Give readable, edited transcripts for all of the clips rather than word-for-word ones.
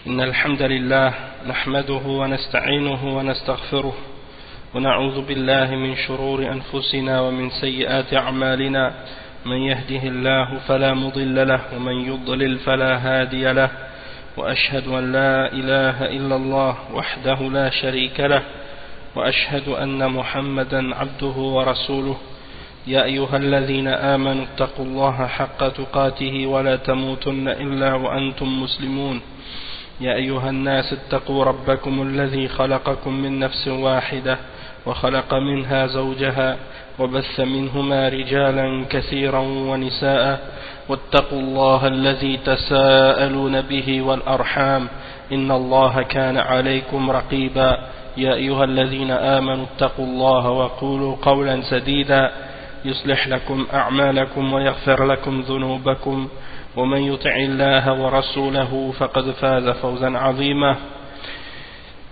إن الحمد لله نحمده ونستعينه ونستغفره ونعوذ بالله من شرور أنفسنا ومن سيئات أعمالنا من يهده الله فلا مضل له ومن يضلل فلا هادي له وأشهد أن لا إله إلا الله وحده لا شريك له وأشهد أن محمدا عبده ورسوله يا أيها الذين آمنوا اتقوا الله حق تقاته ولا تموتن إلا وأنتم مسلمون يا أيها الناس اتقوا ربكم الذي خلقكم من نفس واحدة وخلق منها زوجها وبث منهما رجالا كثيرا ونساء واتقوا الله الذي تساءلون به والأرحام إن الله كان عليكم رقيبا يا أيها الذين آمنوا اتقوا الله وقولوا قولا سديدا يصلح لكم أعمالكم ويغفر لكم ذنوبكم ومن يطع الله ورسوله فقد فاز فوزا عظيما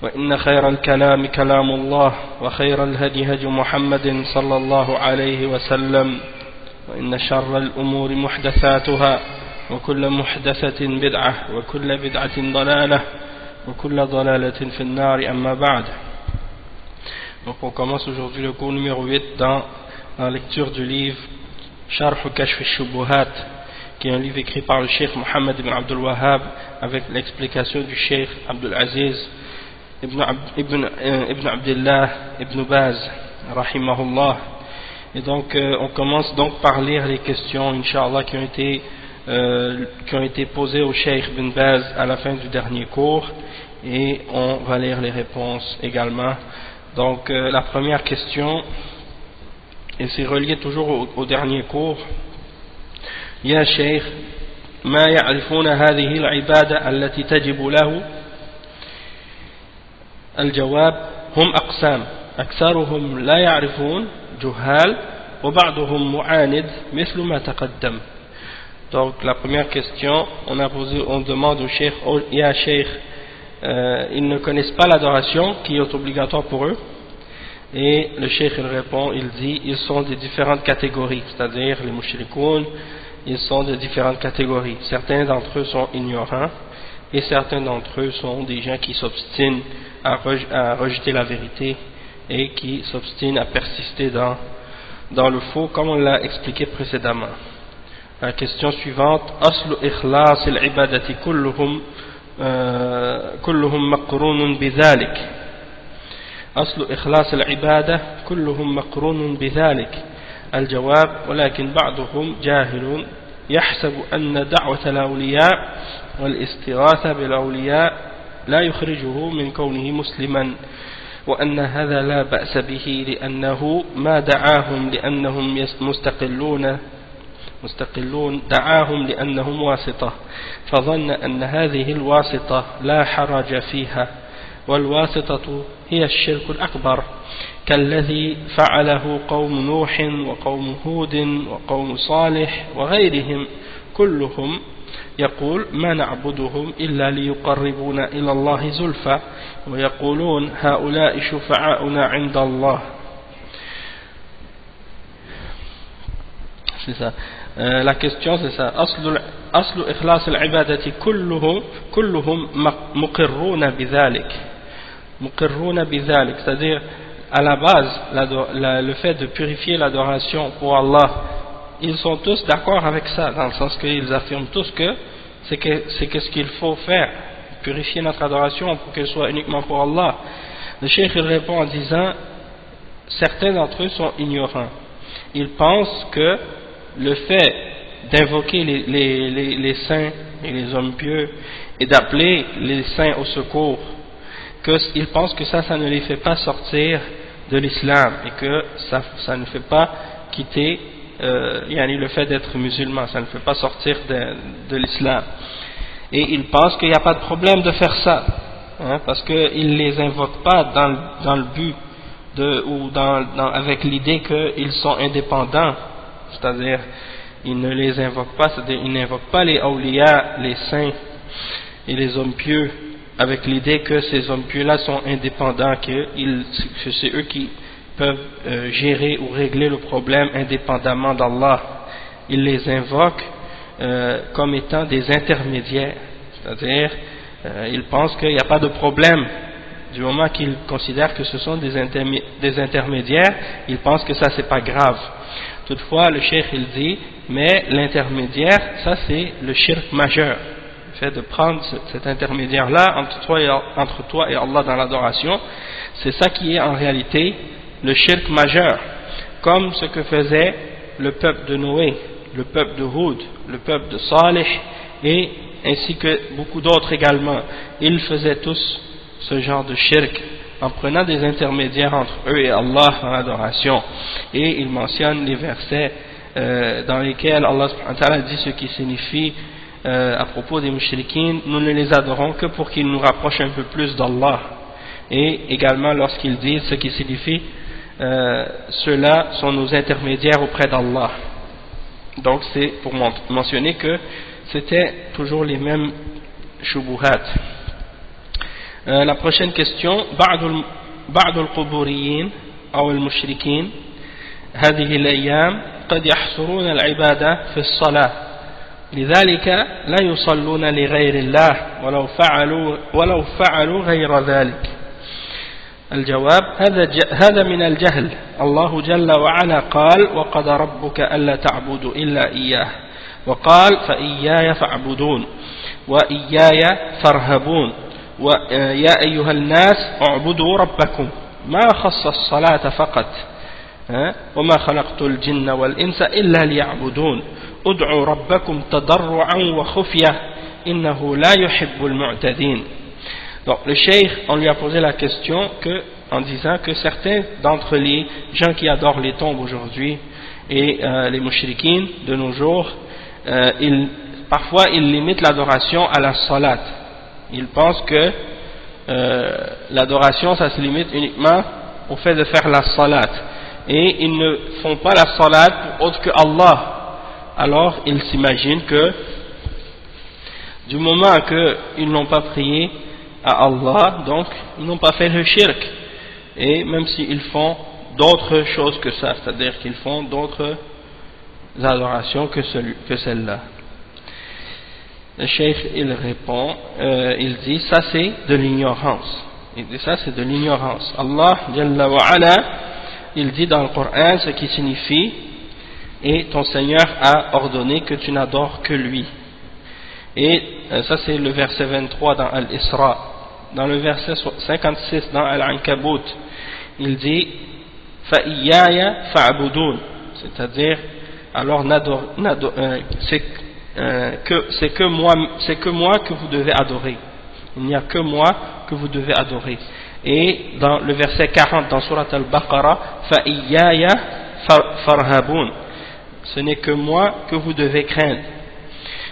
وإن خير الكلام كلام الله وخير الهدي هدي محمد صلى الله عليه وسلم وإن شر الأمور محدثاتها وكل محدثة بدعة وكل بدعة ضلالة وكل ضلالة في النار أما بعد. Donc on commence aujourd'hui le cours numéro 8 dans la lecture du livre Sharh Kashf al-Shubuhat, qui est un livre écrit par le Cheikh Mohammed ibn Abdul Wahhab avec l'explication du Cheikh Abdul Aziz ibn Abdullah ibn Baz rahimahullah. Et donc on commence donc par lire les questions inshallah qui ont été posées au Cheikh ibn Baz à la fin du dernier cours, et on va lire les réponses également. Donc la première question, et c'est relié toujours au dernier cours. يا شيخ ما يعرفون هذه العبادة التي تجب له؟ الجواب هم أقسام أكثرهم لا يعرفون جهال وبعضهم معاند مثل ما تقدم. Donc la première question, on demande au cheikh, يا شيخ, ils ne connaissent pas l'adoration qui est obligatoire pour eux, et le cheikh il répond, il dit ils sont de différentes catégories, c'est-à-dire les mushrikoun, ils sont de différentes catégories. Certains d'entre eux sont ignorants et certains d'entre eux sont des gens qui s'obstinent à rejeter la vérité et qui s'obstinent à persister dans le faux, comme on l'a expliqué précédemment. La question suivante, أصل إخلاص العبادة كلهم مقرون بذلك. أصل إخلاص العبادة كلهم مقرون بذلك. الجواب ولكن بعضهم جاهل يحسب أن دعوة الأولياء والاستغاثة بالأولياء لا يخرجه من كونه مسلما، وأن هذا لا بأس به لأنه ما دعاهم لأنهم مستقلون دعاهم لأنهم واسطة، فظن أن هذه الواسطة لا حرج فيها، والواسطة هي الشرك الأكبر كالذي فعله قوم نوح وقوم هود وقوم صالح وغيرهم كلهم يقول ما نعبدهم إلا ليقربونا إلى الله زلفى ويقولون هؤلاء شفعاؤنا عند الله. C'est ça. La question c'est ça. أصل إخلاص العبادة كلهم مقرون بذلك. مقرون بذلك, c'est-à-dire à la base le fait de purifier l'adoration pour Allah, ils sont tous d'accord avec ça, dans le sens qu'ils affirment tous que c'est ce qu'il faut faire, purifier notre adoration pour qu'elle soit uniquement pour Allah. Le cheikh il répond en disant certains d'entre eux sont ignorants, ils pensent que le fait d'invoquer les saints et les hommes pieux et d'appeler les saints au secours, qu'ils pensent que ça ne les fait pas sortir de l'islam, et que ça ne fait pas quitter le fait d'être musulman, ça ne fait pas sortir de l'islam. Et ils pensent qu'il n'y a pas de problème de faire ça, parce qu'ils ne les invoquent pas dans le but avec l'idée qu'ils sont indépendants, c'est-à-dire ils ne les invoquent pas, c'est-à-dire ils n'invoquent pas les awliya, les saints et les hommes pieux avec l'idée que ces hommes pieux-là sont indépendants, que c'est eux qui peuvent gérer ou régler le problème indépendamment d'Allah. Ils les invoquent comme étant des intermédiaires, c'est-à-dire Ils pensent qu'il n'y a pas de problème. Du moment qu'ils considèrent que ce sont des intermédiaires, ils pensent que ça c'est pas grave. Toutefois, le cheikh il dit, mais l'intermédiaire, ça c'est le shirk majeur. Le fait de prendre cet intermédiaire-là entre toi et Allah dans l'adoration, c'est ça qui est en réalité le shirk majeur. Comme ce que faisait le peuple de Noé, le peuple de Hud, le peuple de Salih, et ainsi que beaucoup d'autres également. Ils faisaient tous ce genre de shirk en prenant des intermédiaires entre eux et Allah dans l'adoration. Et il mentionne les versets dans lesquels Allah subhanahu wa ta'ala dit ce qui signifie à propos des mushrikines, nous ne les adorons que pour qu'ils nous rapprochent un peu plus d'Allah. Et également lorsqu'ils disent ce qui signifie ceux-là sont nos intermédiaires auprès d'Allah. Donc c'est pour mentionner que c'était toujours les mêmes shubuhat. La prochaine question, بعض القبوريين أو المشركين هذه الأيام قد يحصرون العبادة في الصلاة لذلك لا يصلون لغير الله ولو فعلوا غير ذلك. الجواب هذا من الجهل. الله جل وعلا قال وقضى ربك ألا تعبدوا إلا إياه وقال فإياي فاعبدون وإياي فارهبون ويا أيها الناس اعبدوا ربكم ما خص الصلاة فقط وما خلقت الجن والإنس إلا ليعبدون ادعوا ربكم تضرعا وخفية إنه لا يحب المعتدين. Donc le cheikh, on lui a posé la question en disant que certains d'entre les gens qui adorent les tombes aujourd'hui et les mushrikines de nos jours, parfois ils limitent l'adoration à la salat. Ils pensent que l'adoration ça se limite uniquement au fait de faire la salat et ils ne font pas la salat pour autre que Allah. Alors ils s'imaginent que du moment qu'ils n'ont pas prié à Allah, donc ils n'ont pas fait le shirk, et même s'ils font d'autres choses que ça, c'est-à-dire qu'ils font d'autres adorations que celle-là. Le cheikh il répond, il dit ça c'est de l'ignorance. Il dit ça c'est de l'ignorance. Allah Jalla wa Ala, il dit dans le Coran ce qui signifie et ton Seigneur a ordonné que tu n'adores que lui. Et ça c'est le verset 23 dans Al-Isra. Dans le verset 56 dans Al-Ankabut, il dit Fa'iyaya fa'abudun, c'est-à-dire alors c'est que moi que vous devez adorer. Il n'y a que moi que vous devez adorer. Et dans le verset 40 dans Surat Al-Baqarah, Fa'iyaya farhabun, ce n'est que moi que vous devez craindre.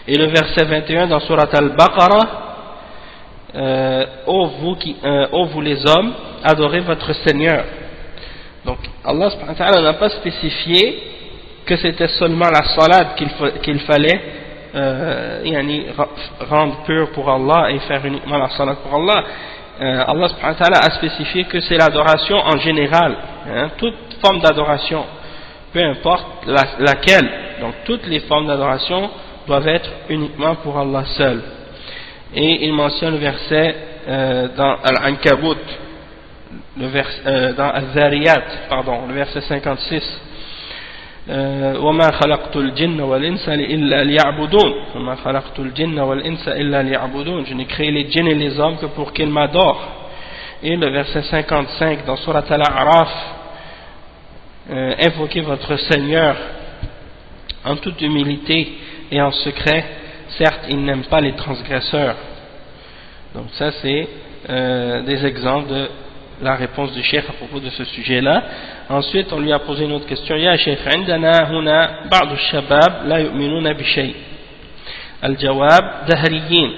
Et le verset 21 dans Surat Al-Baqarah, ô vous les hommes, adorez votre Seigneur. Donc Allah subhanahu wa ta'ala n'a pas spécifié que c'était seulement la salade qu'il fallait rendre pure pour Allah et faire uniquement la salade pour Allah. Allah subhanahu wa ta'ala a spécifié que c'est l'adoration en général, toute forme d'adoration, peu importe laquelle. Donc toutes les formes d'adoration doivent être uniquement pour Allah seul. Et il mentionne le verset dans Al-Ankabut, dans Al-Zariyat, le verset 56. وَمَا خَلَقْتُ الْجِنَّ وَالْإِنسَ إِلَّا لِيَعْبُدُونَ وَمَا خَلَقْتُ الْجِنَّ وَالْإِنسَ إِلَّا لِيَعْبُدُونَ. Je n'ai créé les djinns et les hommes que pour qu'ils m'adorent. Et le verset 55 dans Surat Al-A'raf, invoquez votre Seigneur en toute humilité et en secret, certes il n'aime pas les transgresseurs. Donc ça c'est des exemples de la réponse du cheikh à propos de ce sujet-là. Ensuite on lui a posé une autre question. Ya cheikh, عندنا هنا بعض الشباب لا يؤمنون بشيء. الجواب دهريين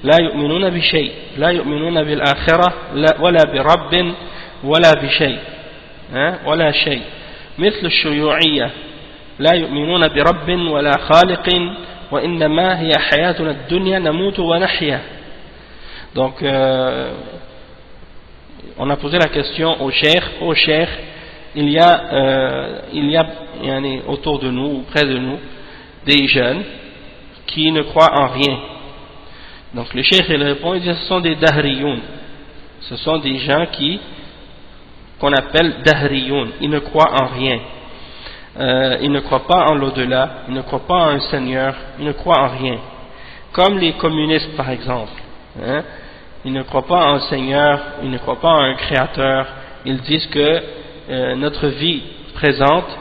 لا يؤمنون بشيء لا يؤمنون بالآخرة ولا برب ولا بشيء ولا شيء مثل الشيوعية لا يؤمنون برب ولا خالق وإنما هي حياتنا الدنيا نموت ونحيا. Donc on a posé la question au cheikh, il y a autour de nous, ou près de nous, des jeunes qui ne croient en rien, Donc le cheikh il répond, il dit ce sont des dahriyoun, ce sont des gens qu'on appelle dahriyoun, ils ne croient en rien, ils ne croient pas en l'au-delà, ils ne croient pas en un seigneur, ils ne croient en rien, comme les communistes par exemple, hein? Ils ne croient pas en un seigneur, ils ne croient pas en un créateur, ils disent que notre vie présente,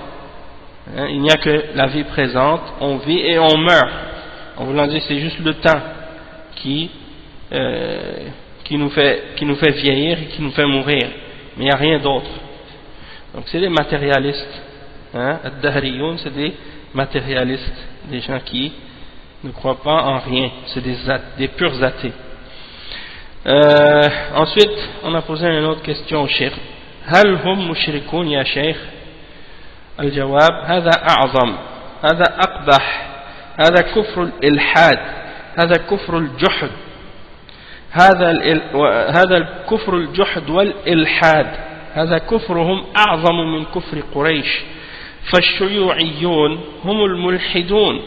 hein, il n'y a que la vie présente, on vit et on meurt, en voulant dire c'est juste le temps qui nous fait vieillir et qui nous fait mourir, mais il n'y a rien d'autre. Donc c'est des matérialistes, hein, ad-dahriyoun, c'est des matérialistes, des gens qui ne croient pas en rien, c'est des purs athées. Ensuite on a posé une autre question au cheikh, هل هم مشركون يا شيخ؟ الجواب هذا أعظم، هذا أقبح، هذا كفر الإلحاد، هذا كفر الجحد، هذا الكفر الجحد والإلحاد، هذا كفرهم أعظم من كفر قريش، فالشيوعيون هم الملحدون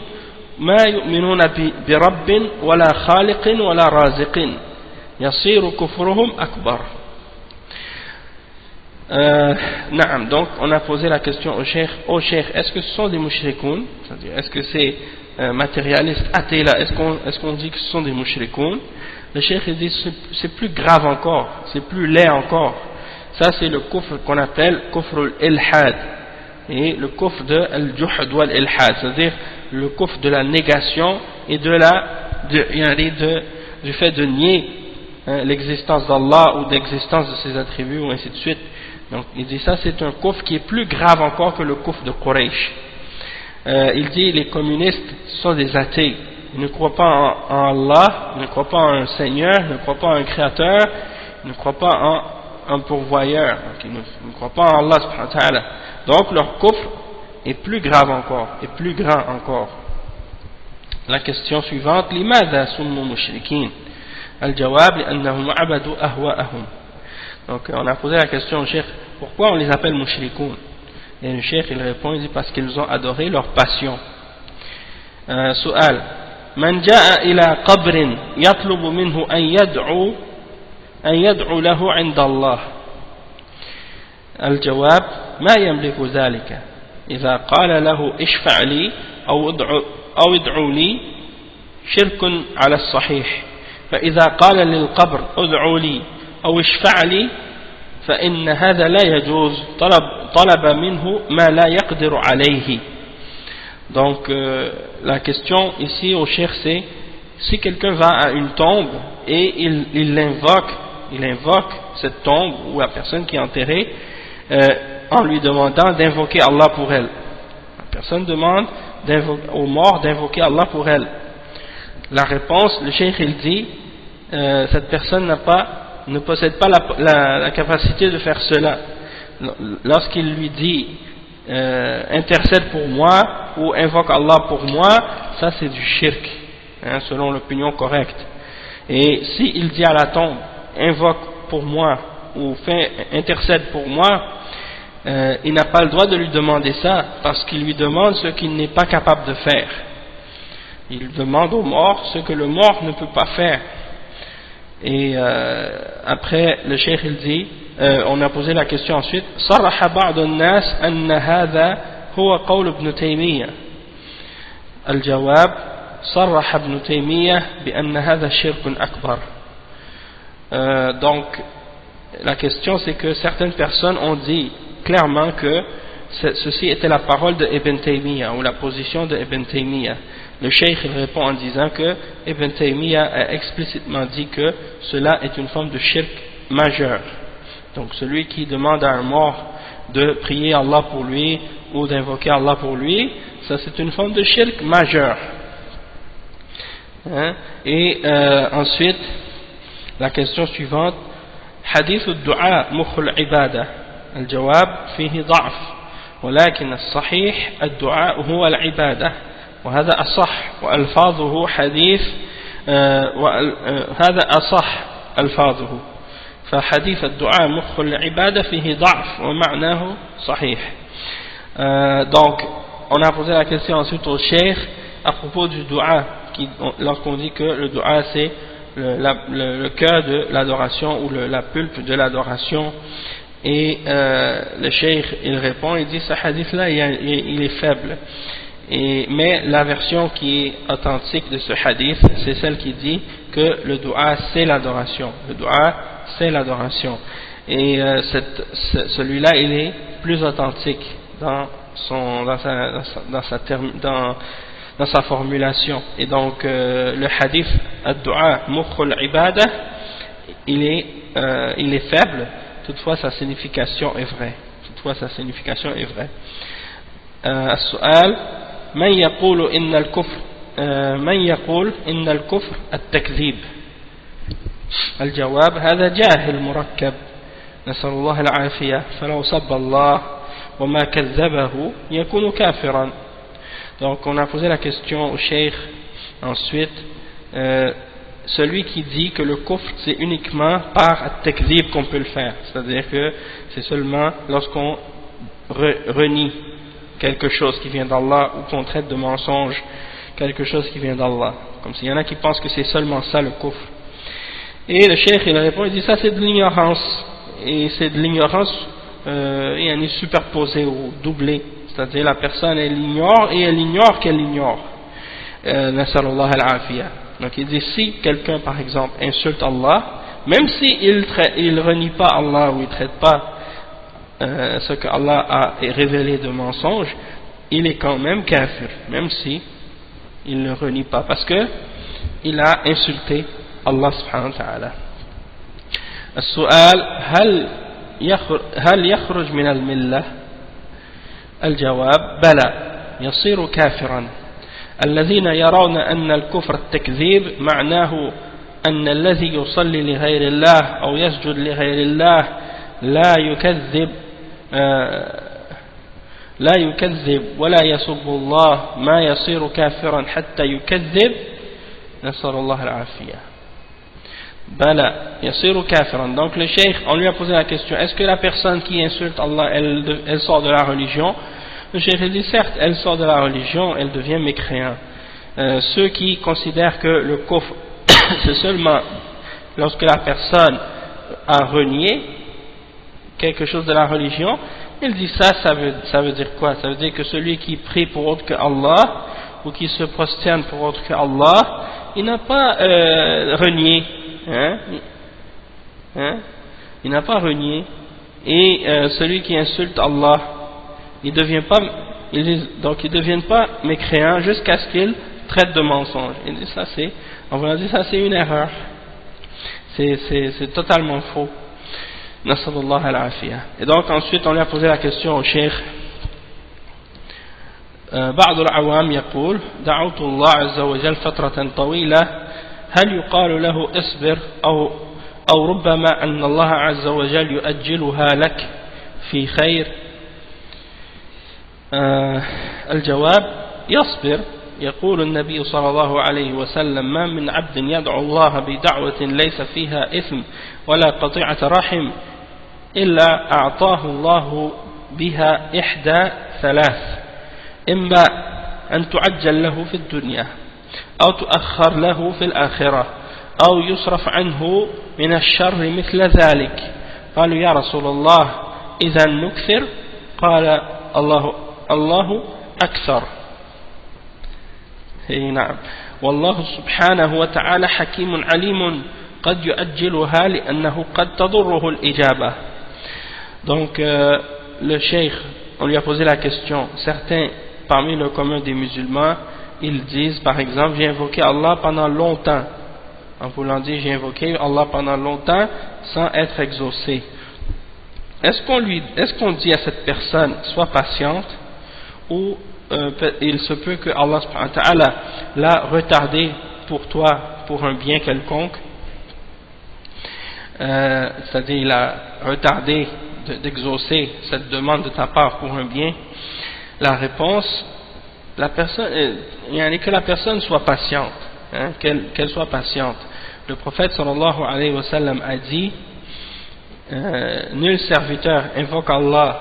ما يؤمنون برب ولا خالق ولا رازق، يصير كفرهم أكبر. Donc on a posé la question au cheikh, est-ce que ce sont des mushrikoun, c'est-à-dire est-ce que ces matérialistes athées là, est-ce qu'on dit que ce sont des mushrikoun? Le cheikh il dit c'est plus grave encore, c'est plus laid encore, ça c'est le kufr qu'on appelle kufr al-ilhad, et le kufr de al-juhd wal-ilhad, c'est-à-dire le kufr de la négation et du fait de nier l'existence d'Allah ou l'existence de ses attributs ou ainsi de suite. Donc il dit ça c'est un kufr qui est plus grave encore que le kufr de Quraysh. Il dit les communistes sont des athées, ils ne croient pas en Allah, ils ne croient pas en un seigneur, ils ne croient pas en un créateur, ils ne croient pas en un pourvoyeur, donc ils ne croient pas en Allah subhanahu wa ta'ala. Donc leur kufr est plus grave encore, est plus grand encore. La question suivante, لماذا سموا مشركين؟ الجواب لأنهم عبدوا أهواءهم. Donc on a posé la question au cheikh, pourquoi on les appelle mushrikoun? Et le cheikh il répond, il dit parce qu'ils ont adoré leur passion. سؤال من جاء إلى قبر يطلب منه أن يدعو له عند الله؟ الجواب ما يملك ذلك، إذا قال له اشفع لي أو ادعو لي شرك على الصحيح، فإذا قال للقبر ادعو لي أو اشفع لي فإن هذا لا يجوز، طلب منه ما لا يقدر عليه. Donc la question ici au cheikh c'est, si quelqu'un va à une tombe et il invoque cette tombe ou la personne qui est enterrée en lui demandant d'invoquer Allah pour elle, la personne demande aux morts d'invoquer Allah pour elle. La réponse, le cheikh il dit cette personne ne possède pas la capacité de faire cela. Lorsqu'il lui dit intercède pour moi ou invoque Allah pour moi, ça c'est du shirk, hein, selon l'opinion correcte. Et s'il dit à la tombe invoque pour moi ou intercède pour moi, il n'a pas le droit de lui demander ça, parce qu'il lui demande ce qu'il n'est pas capable de faire. Il demande au mort ce que le mort ne peut pas faire. Et après le cheikh il dit, on a posé la question ensuite, صرح بعض الناس أن هذا هو قول ابن تيمية. الجواب صرح ابن تيمية بأن هذا شرك أكبر. Donc la question c'est que certaines personnes ont dit clairement que ceci était la parole de Ibn Taymiyyah ou la position de Ibn Taymiyyah. Le cheikh il répond en disant que Ibn Taymiyyah a explicitement dit que cela est une forme de shirk majeur. Donc celui qui demande à un mort de prier Allah pour lui ou d'invoquer Allah pour lui, ça c'est une forme de shirk majeur. Hein? Et ensuite la question suivante, حديث الدعاء مخ العبادة. الجواب فيه ضعف، ولكن الصحيح الدعاء هو العبادة، وهذا أصح وألفاظه حديث هذا أصح ألفاظه، فحديث الدعاء مخ العبادة فيه ضعف ومعناه صحيح. Donc on a posé la question ensuite au cheikh à propos du dua, lorsqu'on dit que le dua c'est le cœur de l'adoration ou la pulpe de l'adoration. Et le cheikh il répond, il dit ce hadith là il est faible, mais la version qui est authentique de ce hadith c'est celle qui dit que le dua c'est l'adoration, et celui-là il est plus authentique dans sa formulation. Et donc le hadith ad-du'a mukhul ibada il est faible, toutefois sa signification est vraie. السؤال من يقول إن الكفر التكذيب. الجواب هذا جاهل مركب نسأل الله العافية فلو سب الله وما كذبه يكون كافرا. Donc on a posé la question au cheikh ensuite, celui qui dit que le kufr c'est uniquement par at-takzib qu'on peut le faire, c'est-à-dire que c'est seulement lorsqu'on renie quelque chose qui vient d'Allah ou qu'on traite de mensonge quelque chose qui vient d'Allah, comme s'il y en a qui pensent que c'est seulement ça le kufr. Et le cheikh il répond, il dit ça c'est de l'ignorance, et c'est de l'ignorance superposée ou doublée, c'est-à-dire la personne elle ignore et elle ignore qu'elle ignore. Nasallallahu al-afiyah. Donc il dit si quelqu'un par exemple insulte Allah, même si il renie pas Allah ou il traite pas ce que Allah a révélé de mensonge, il est quand même kafir, même si il ne renie pas, parce que il a insulté Allah subhanahu wa ta'ala. السؤال هل يخرج من الملة؟ الجواب بلى يصير كافرا. الذين يرون أن الكفر التكذيب معناه أن الذي يصلي لغير الله أو يسجد لغير الله لا يكذب ولا يسب الله ما يصير كافرا حتى يكذب نسأل الله العافية. Bala, yasiru kafiran. Donc le cheikh, on lui a posé la question, est-ce que la personne qui insulte Allah, elle sort de la religion? Le cheikh dit certes, elle sort de la religion, elle devient mécréant. Ceux qui considèrent que le kufr, c'est seulement lorsque la personne a renié quelque chose de la religion, il dit ça veut dire quoi? Ça veut dire que celui qui prie pour autre que Allah, ou qui se prosterne pour autre que Allah, il n'a pas renié. Il n'a pas renié, et celui qui insulte Allah, il devient pas mécréant jusqu'à ce qu'il traite de mensonge. Il dit ça c'est une erreur, c'est totalement faux. Nasallallahu al-afiyah. Et donc ensuite on lui a posé la question au cheikh. بعض العوام يقول دعوت الله عز وجل فترة طويلة هل يقال له اصبر أو ربما أن الله عز وجل يؤجلها لك في خير؟ الجواب يصبر. يقول النبي صلى الله عليه وسلم ما من عبد يدعو الله بدعوة ليس فيها إثم ولا قطيعة رحم إلا أعطاه الله بها إحدى ثلاث، إما أن تعجل له في الدنيا أو تؤخر له في الآخرة أو يصرف عنه من الشر مثل ذلك. قالوا يا رسول الله إذا نكثر؟ قال الله أكثر. نعم. والله سبحانه وتعالى حكيم عليم قد يؤجلها لأنه قد تضره الإجابة. Donc le cheikh, on lui a posé la question. Certains parmi le commun des musulmans, ils disent par exemple j'ai invoqué Allah pendant longtemps, en voulant dire j'ai invoqué Allah pendant longtemps sans être exaucé. Est-ce qu'on dit à cette personne sois patiente, ou il se peut que Allah subhanahu wa ta'ala l'a retardé pour toi pour un bien quelconque, c'est-à-dire il a retardé d'exaucer cette demande de ta part pour un bien? La réponse, que la personne soit patiente, qu'elle soit patiente. Le prophète sallallahu alayhi wa sallam a dit nul serviteur invoque Allah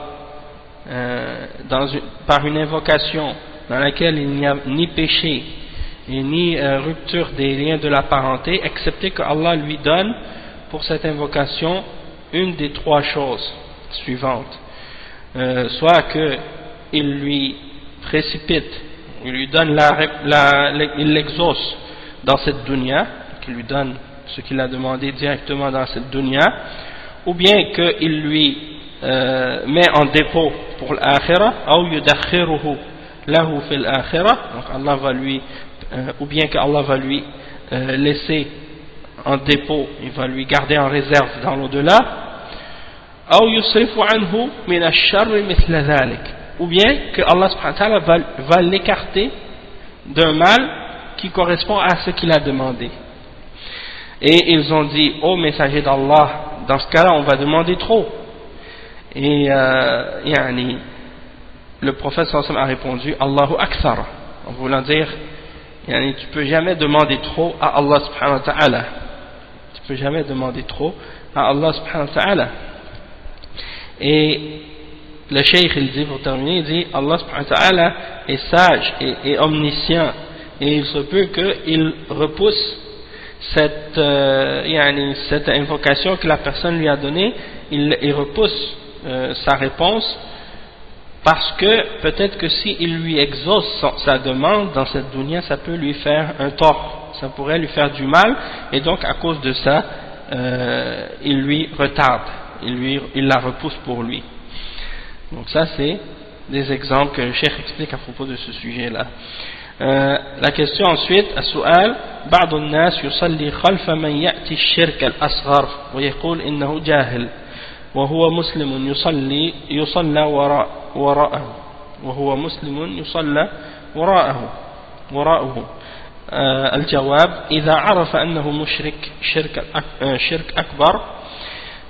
par une invocation dans laquelle il n'y a ni péché et ni rupture des liens de la parenté, excepté que Allah lui donne pour cette invocation une des trois choses suivantes. Soit qu'il lui précipite, il lui donne il l'exauce dans cette dunya, qu'il lui donne ce qu'il a demandé directement dans cette dunya, ou bien qu'il lui met en dépôt pour l'akhirah, ou yudakhiruhu lahu fil akhirah, donc Allah va lui, ou bien qu'Allah va lui laisser en dépôt, il va lui garder en réserve dans l'au-delà, ou yusrifu anhu min ash-sharri mithla dhalik, ou bien que Allah subhanahu wa ta'ala va l'écarter d'un mal qui correspond à ce qu'il a demandé. Et ils ont dit, ô messager d'Allah, dans ce cas-là on va demander trop. Et le prophète sallallahu alayhi wa sallam a répondu, Allahu akthar, en voulant dire, tu peux jamais demander trop à Allah subhanahu wa ta'ala. Tu peux jamais demander trop à Allah subhanahu wa ta'ala. Et le cheikh il dit, pour terminer, il dit, Allah subhanahu wa ta'ala est sage et omniscient, et il se peut qu'il repousse cette invocation que la personne lui a donnée, il repousse sa réponse, parce que peut-être que s'il lui exauce sa demande dans cette dunya, ça peut lui faire un tort, ça pourrait lui faire du mal, et donc à cause de ça il lui retarde, il la repousse pour lui. Donc ça c'est des exemples que le cheikh explique à propos de ce sujet là. La question ensuite, السؤال بعض الناس يصلي خلف من يأتي الشرك الأصغر ويقول إنه جاهل وهو مسلم يصلى وراءه وهو مسلم يصلى وراءه الجواب إذا عرف أنه مشرك شرك أكبر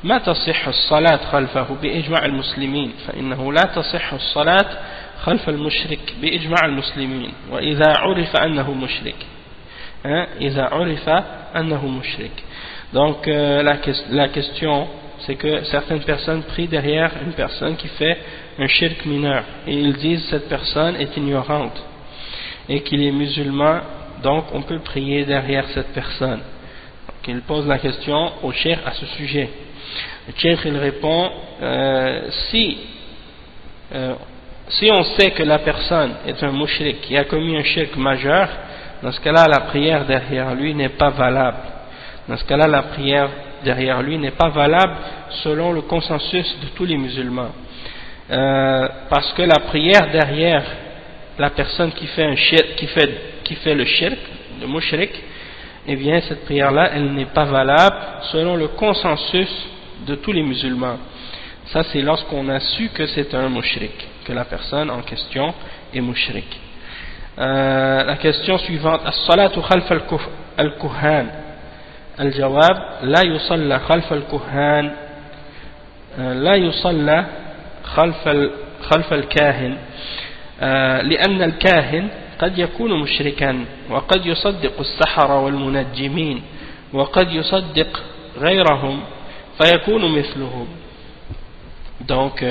ما تصح الصلاة خلفه بإجماع المسلمين، فإنه لا تصح الصلاة خلف المشرك بإجماع المسلمين، وإذا عرف أنه مشرك Donc la question c'est que certaines personnes prient derrière une personne qui fait un shirk mineur, et ils disent cette personne est ignorante et qu'il est musulman, donc on peut prier derrière cette personne. Donc ils posent la question au cheikh à ce sujet. Le cheikh il répond, si on sait que la personne est un mushrik qui a commis un shirk majeur, dans ce cas-là la prière derrière lui n'est pas valable. Dans ce cas-là la prière derrière lui n'est pas valable selon le consensus de tous les musulmans, parce que la prière derrière la personne qui fait un shirk, qui fait le shirk, le mushrik, eh bien cette prière-là elle n'est pas valable selon le consensus de tous les musulmans. Ça c'est lorsqu'on a su que c'est un mushrik, que la personne en question est mushrik. La question suivante, as-salatu khalf al-kuhan. الجواب لا يصلى خلف الكهان لا يصلى خلف الكاهن لأن الكاهن قد يكون مشركا وقد يصدق السحرة والمنجمين وقد يصدق غيرهم فيكون مثلهم. Donc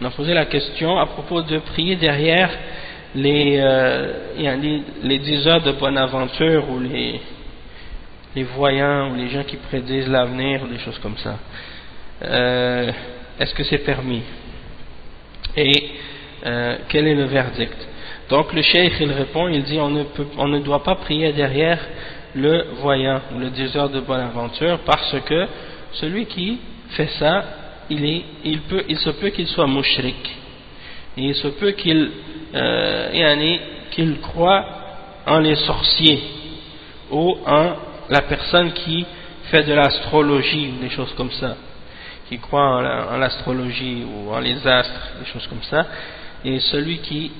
on a posé la question à propos de prier derrière les diseurs de bonne aventure ou les voyants ou les gens qui prédisent l'avenir, des choses comme ça. Est-ce que c'est permis? Et quel est le verdict? Donc le cheikh il répond, il dit on ne doit pas prier derrière le voyant ou le diseur de bonne aventure, parce que celui qui fait ça, il se peut qu'il soit mushrik, et il se peut qu'il croit en les sorciers ou en la personne qui fait de l'astrologie ou des choses comme ça, qui croit en l'astrologie ou en les astres, des choses comme ça. Et celui qui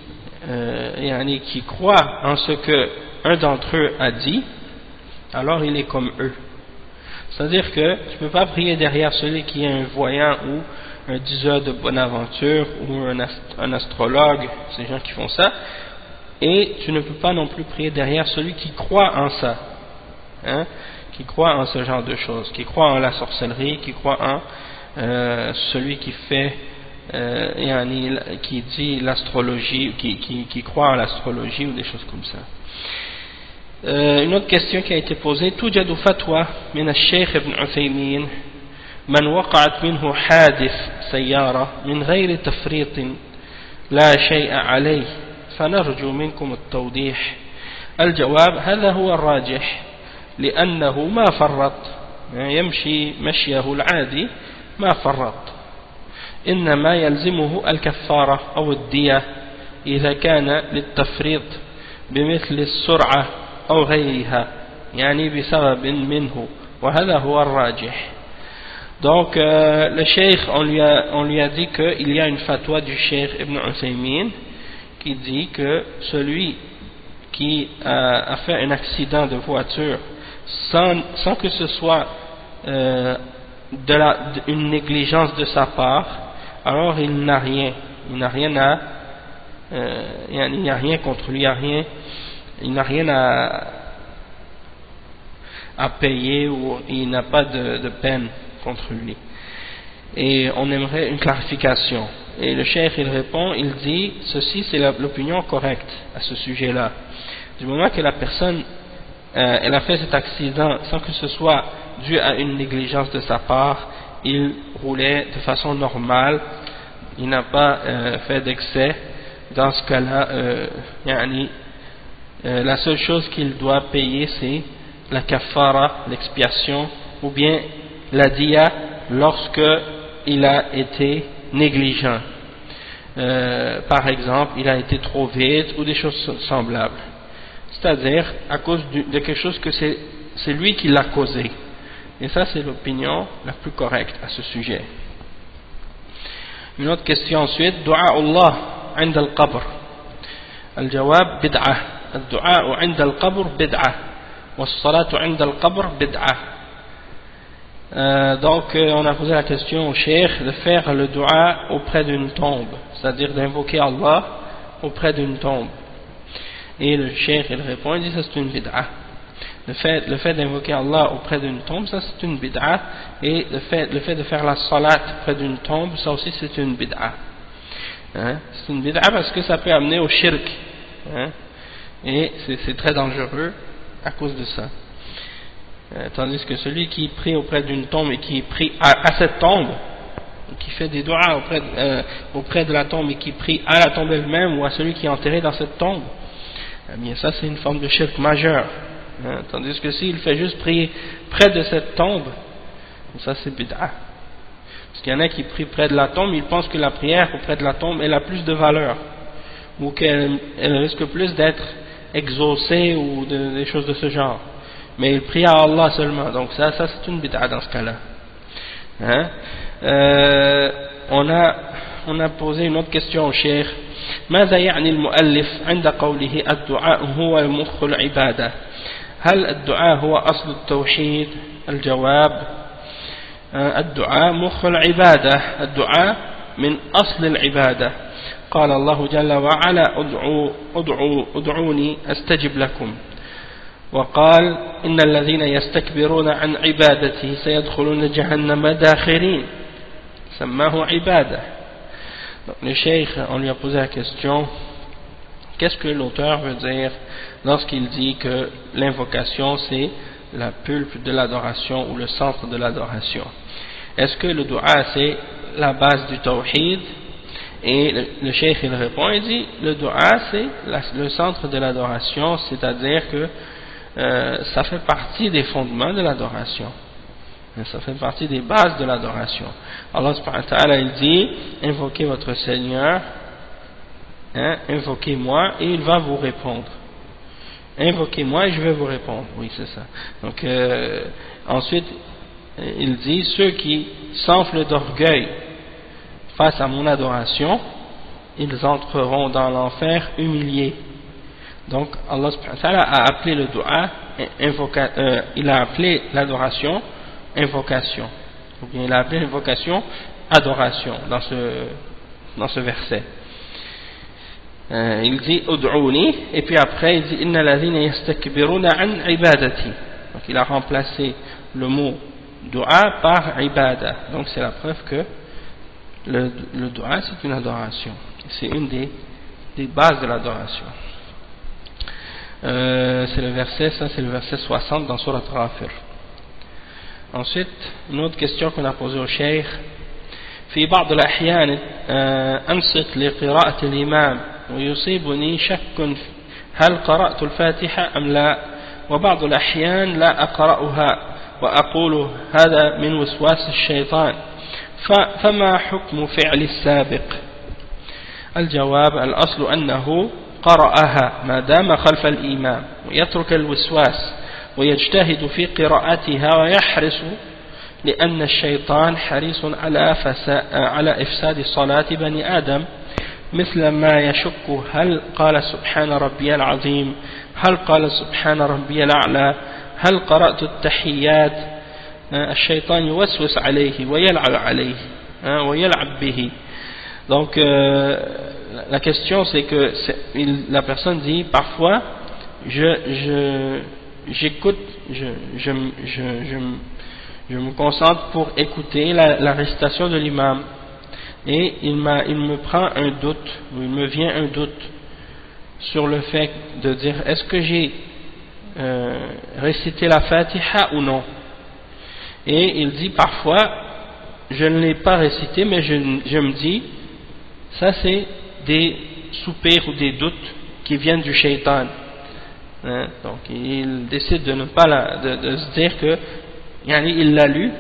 croit en ce que un d'entre eux a dit, alors il est comme eux. C'est-à-dire que tu ne peux pas prier derrière celui qui est un voyant ou un diseur de bonne aventure ou un astrologue, ces gens qui font ça, et tu ne peux pas non plus prier derrière celui qui croit en ça. Qui croit en ce genre de choses, qui croit en la sorcellerie, qui croit en celui qui fait qui dit l'astrologie, qui croit en l'astrologie ou des choses comme ça. Une autre question qui a été posée: توجد فتوى من الشيخ ابن عثيمين من وقعت منه حادث سيارة من غير تفريط لا شيء عليه فنرجو منكم التوضيح. الجواب: هذا هو الراجح لأنه ما فرط، يمشي مشيه العادي ما فرط، إنما يلزمه الكفارة أو الدية إذا كان للتفريط بمثل السرعة أو غيرها يعني بسبب منه، وهذا هو الراجح. Donc le cheikh, on lui a dit qu'il y a une fatwa du cheikh Ibn Uthaymin qui dit que celui qui a fait un accident de voiture sans que ce soit une négligence de sa part, alors il n'a rien il n'y a rien contre lui, il n'a rien à payer, ou il n'a pas de peine contre lui. Et on aimerait une clarification. Et le cheikh il répond, il dit ceci c'est l'opinion correcte à ce sujet-là. Du moment que la personne elle a fait cet accident sans que ce soit dû à une négligence de sa part, il roulait de façon normale, il n'a pas fait d'excès, dans ce cas-là la seule chose qu'il doit payer c'est la kafara, l'expiation, ou bien la diya lorsque il a été négligent, par exemple il a été trop vite ou des choses semblables, c'est-à-dire à cause de quelque chose que c'est lui qui l'a causé. Et ça c'est l'opinion la plus correcte à ce sujet. Une autre question ensuite: Dua Allah عند القبر. الجواب: بدعة. الدعاء عند القبر بدعة والصلاة عند القبر بدعة. Donc on a posé la question au cheikh de faire le dua auprès d'une tombe, c'est-à-dire d'invoquer Allah auprès d'une tombe. Et le cheikh il répond, il dit ça c'est une bid'a. Le fait d'invoquer Allah auprès d'une tombe, ça c'est une bid'a. Et le fait de faire la salat auprès d'une tombe, ça aussi c'est une bid'a. C'est une bid'a parce que ça peut amener au shirk, et c'est très dangereux à cause de ça. Tandis que celui qui prie auprès d'une tombe et qui prie à cette tombe, qui fait des doigts auprès de la tombe et qui prie à la tombe elle-même ou à celui qui est enterré dans cette tombe, eh bien ça c'est une forme de shirk majeur. Tandis que s'il fait juste prier près de cette tombe, ça c'est bid'a. Parce qu'il y en a qui prient près de la tombe, ils pensent que la prière auprès de la tombe elle a plus de valeur, ou qu'elle risque plus d'être exaucée ou des choses de ce genre. Mais il prie à Allah seulement, donc ça c'est une bid'a dans ce cas-là. On a posé une autre question au cheikh: ماذا يعني المؤلف عند قوله الدعاء هو مخ العبادة؟ هل الدعاء هو أصل التوحيد؟ الجواب: الدعاء مخ العبادة، الدعاء من أصل العبادة. قال الله جل وعلا: ادعوني أستجب لكم. وقال: إن الذين يستكبرون عن عبادتي سيدخلون جهنم داخرين. سماه عبادة. Le cheikh, on lui a posé la question: qu'est-ce que l'auteur veut dire lorsqu'il dit que l'invocation c'est la pulpe de l'adoration ou le centre de l'adoration? Est-ce que le dua c'est la base du tawhid? Et le cheikh il répond, il dit le dua c'est le centre de l'adoration, c'est-à-dire que ça fait partie des fondements de l'adoration, ça fait partie des bases de l'adoration. Allah subhanahu wa ta'ala il dit: invoquez votre Seigneur, invoquez-moi et il va vous répondre. Invoquez-moi et je vais vous répondre. Oui, c'est ça. Donc ensuite il dit: ceux qui s'enflent d'orgueil face à mon adoration, ils entreront dans l'enfer humiliés. Donc Allah subhanahu wa ta'ala a appelé le dua il a appelé l'adoration invocation, ou bien il a appelé l'invocation adoration dans ce verset. Il dit ud'ouni, et puis après il dit inna ladhina yastakbiruna an ibadati. Donc il a remplacé le mot dua par ibada. Donc c'est la preuve que le dua c'est une adoration, c'est une des bases de l'adoration. C'est le verset 60 dans Surat Ghafir. Ensuite, une autre question qu'on a posée au cheikh. في بعض الأحيان أنصت لقراءة الإمام ويصيبني شك هل قرأت الفاتحة أم لا، وبعض الأحيان لا أقرأها وأقول هذا من وسواس الشيطان، فما حكم فعل السابق؟ الجواب: الأصل أنه قرأها ما دام خلف الإمام، ويترك الوسواس ويجتهد في قراءتها ويحرص، لأن الشيطان حريص على إفساد صلاة بني آدم، مثل ما يشك هل قال سبحان ربي العظيم، هل قال سبحان ربي الأعلى، هل قرأت التحيات. الشيطان يوسوس عليه ويلعب به. Donc la question c'est que la personne dit parfois j'écoute, je me concentre pour écouter la récitation de l'imam, et il me prend un doute, ou il me vient un doute sur le fait de dire est-ce que j'ai récité la Fatiha ou non. Et il dit parfois je ne l'ai pas récité, mais je me dis ça c'est des soupirs ou des doutes qui viennent du shaitan. Donc il décide de ne pas de se dire que il l'a lu,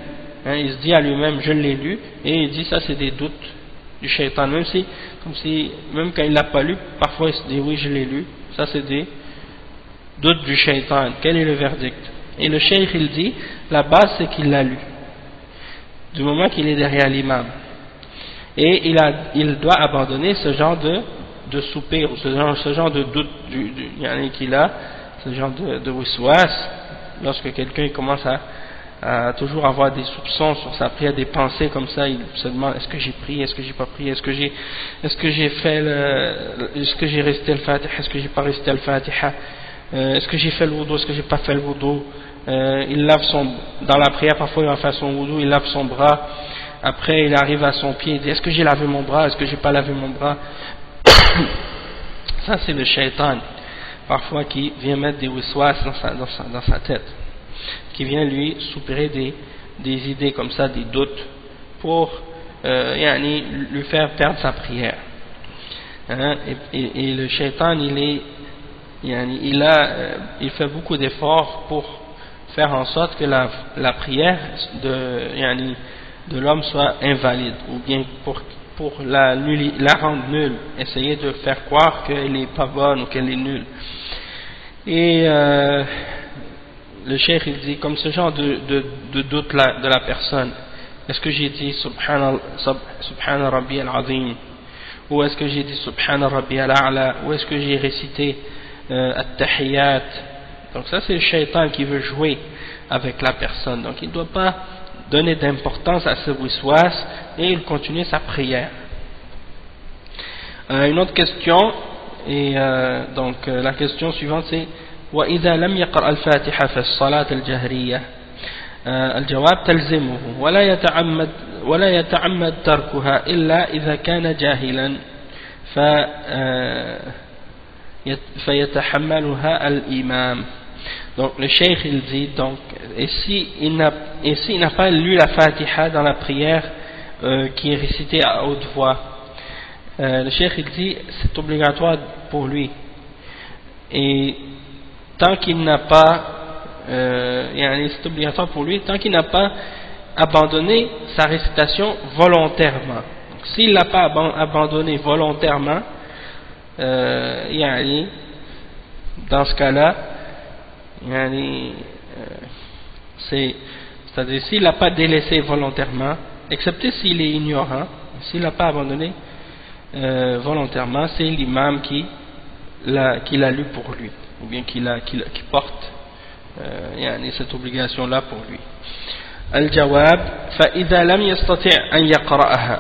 il se dit à lui-même je l'ai lu, et il dit ça c'est des doutes du shaitan, même quand il l'a pas lu, parfois il se dit oui je l'ai lu, ça c'est des doutes du shaitan. Quel est le verdict? Et le cheikh il dit la base c'est qu'il l'a lu du moment qu'il est derrière l'imam, et il doit abandonner ce genre de soupir, ce genre de doute qu'il a, ce genre de wiswas, lorsque quelqu'un commence à toujours avoir des soupçons sur sa prière, des pensées comme ça, il se demande est-ce que j'ai prié, est-ce que j'ai pas prié, est-ce que j'ai récité le Fatiha, est-ce que j'ai pas récité le Fatiha, est-ce que j'ai fait le wudu, est-ce que j'ai pas fait le wudu. Il lave dans la prière, parfois il va faire son wudu, il lave son bras, après il arrive à son pied, il dit est-ce que j'ai lavé mon bras, est-ce que j'ai pas lavé mon bras. Ça c'est le shaitan parfois qui vient mettre des wiswas dans sa tête, qui vient lui soupirer des idées comme ça, des doutes, pour lui faire perdre sa prière. Et le shaitan il fait beaucoup d'efforts pour faire en sorte que la prière de l'homme soit invalide, ou bien pour la rendre nulle, essayer de faire croire qu'elle n'est pas bonne ou qu'elle est nulle. Et le cheikh il dit comme ce genre de doute là de la personne, est-ce que j'ai dit Subhana Rabbi al-Azim, ou est-ce que j'ai dit Subhana Rabbi al-A'la, ou est-ce que j'ai récité At-Tahiyat. Donc ça c'est le shaitan qui veut jouer avec la personne, donc il ne doit pas donner d'importance à ce wiswas, et il continue sa prière. Une autre question, et donc la question suivante c'est وإذا لم يقرأ الفاتحة في الصلاة الجهرية الجواب تلزمه ولا يتعمد تركها إلا إذا كان جاهلا فيتحملها الإمام. Donc le cheikh il dit donc, et s'il n'a pas lu la Fatiha dans la prière qui est récitée à haute voix, le cheikh il dit c'est obligatoire pour lui, et tant qu'il n'a pas c'est obligatoire pour lui tant qu'il n'a pas abandonné sa récitation volontairement. Donc, s'il n'a pas abandonné volontairement, dans ce cas-là, c'est-à-dire s'il n'a pas délaissé volontairement, excepté s'il est ignorant, s'il n'a pas abandonné volontairement, c'est l'imam qui l'a lu pour lui, ou bien qui porte cette obligation là pour lui. Al-Jawab فإذا لم يستطع أن يقرأها,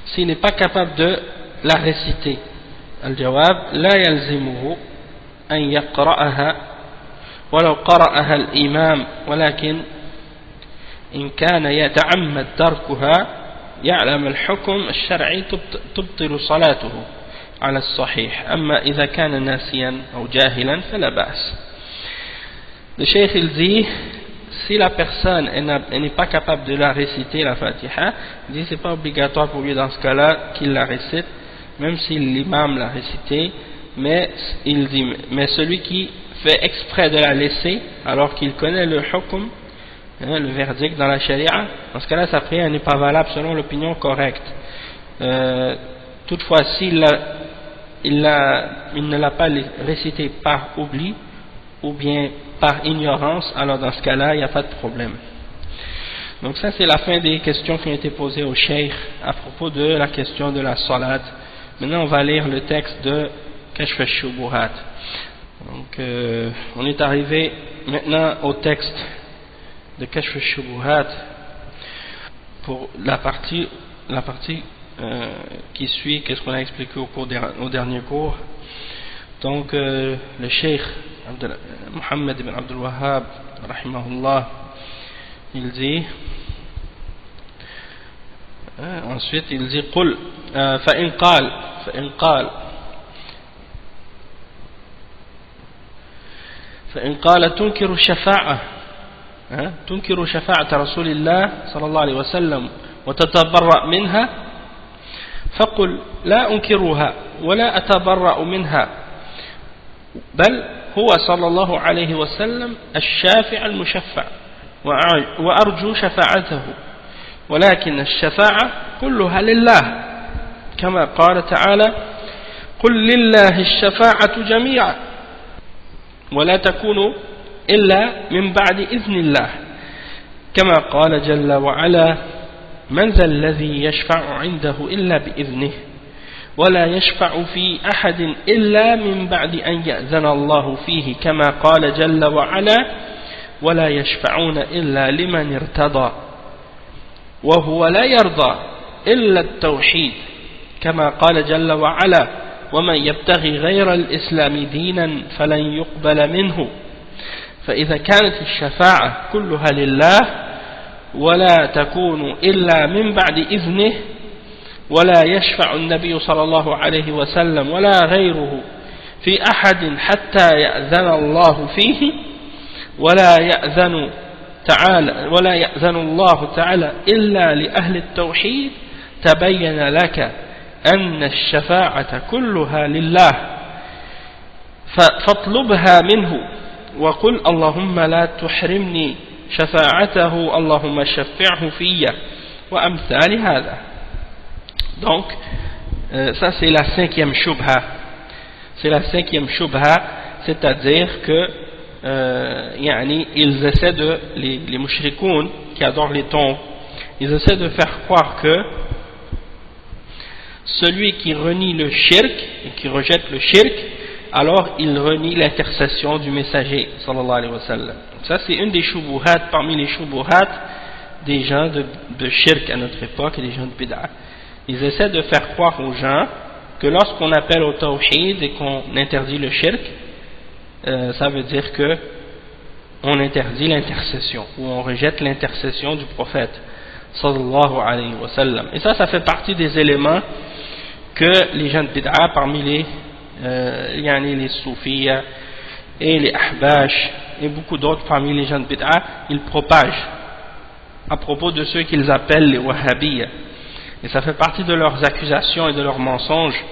s'il n'est pas capable de la réciter, الجواب لا يلزمه أن يقرأها ولو قرأها الإمام ولكن إن كان يتعمد تركها يعلم الحكم الشرعي تبطل صلاته على الصحيح أما إذا كان ناسيا أو جاهلا فلا بأس. Le cheikh il dit, si la personne elle n'est pas capable de la réciter la Fatiha, il dit c'est pas obligatoire pour lui dans ce cas-là qu'il la récite, même si l'imam l'a récité, mais il dit, mais celui qui fait exprès de la laisser alors qu'il connaît le hukm, le verdict dans la charia, dans ce cas-là sa prière n'est pas valable selon l'opinion correcte. Toutefois s'il ne l'a pas récité par oubli ou bien par ignorance, alors dans ce cas-là il n'y a pas de problème. Donc ça c'est la fin des questions qui ont été posées au cheikh à propos de la question de la salat. Maintenant on va lire le texte de Kashf al-Shubuhat. Donc on est arrivé maintenant au texte de Kashf al-Shubuhat pour la partie qui suit, qu'est-ce qu'on a expliqué au dernier cours. Donc le cheikh Muhammad ibn Abdul Wahhab rahimahullah il dit ensuite il dit قل فإن قال تنكر شفاعة رسول الله صلى الله عليه وسلم وتتبرأ منها فقل لا أنكرها ولا أتبرأ منها بل هو صلى الله عليه وسلم الشافع المشفع وأرجو شفاعته ولكن الشفاعة كلها لله كما قال تعالى قل لله الشفاعة جميعا ولا تكون إلا من بعد إذن الله كما قال جل وعلا من ذا الذي يشفع عنده إلا بإذنه ولا يشفع في أحد إلا من بعد أن يأذن الله فيه كما قال جل وعلا ولا يشفعون إلا لمن ارتضى وهو لا يرضى إلا التوحيد كما قال جل وعلا ومن يبتغي غير الإسلام دينا فلن يقبل منه فإذا كانت الشفاعة كلها لله ولا تكون إلا من بعد إذنه ولا يشفع النبي صلى الله عليه وسلم ولا غيره في أحد حتى يأذن الله فيه ولا يأذن الله تعالى إلا لأهل التوحيد تبين لك أن الشفاعة كلها لله فاطلبها منه وقل اللهم لا تحرمني شفاعته اللهم شفعه في وأمثال هذا. Donc ça c'est la cinquième shubha, c'est-à-dire que ils essaient de, les mushrikoun qui adorent les tombes, ils essaient de faire croire que celui qui renie le shirk et qui rejette le shirk, alors il renie l'intercession du messager sallallahu alayhi wa sallam. Ça c'est une des shubuhat parmi les shubuhat des gens de shirk à notre époque et des gens de bid'ah. Ils essaient de faire croire aux gens que lorsqu'on appelle au tawhid et qu'on interdit le shirk, ça veut dire que on interdit l'intercession ou on rejette l'intercession du prophète sallallahu alayhi wa sallam. Et ça fait partie des éléments que les gens de bid'ah parmi les soufis et les ahbash et beaucoup d'autres parmi les gens de bid'ah, ils propagent à propos de ceux qu'ils appellent les wahhabiyya. Et ça fait partie de leurs accusations et de leurs mensonges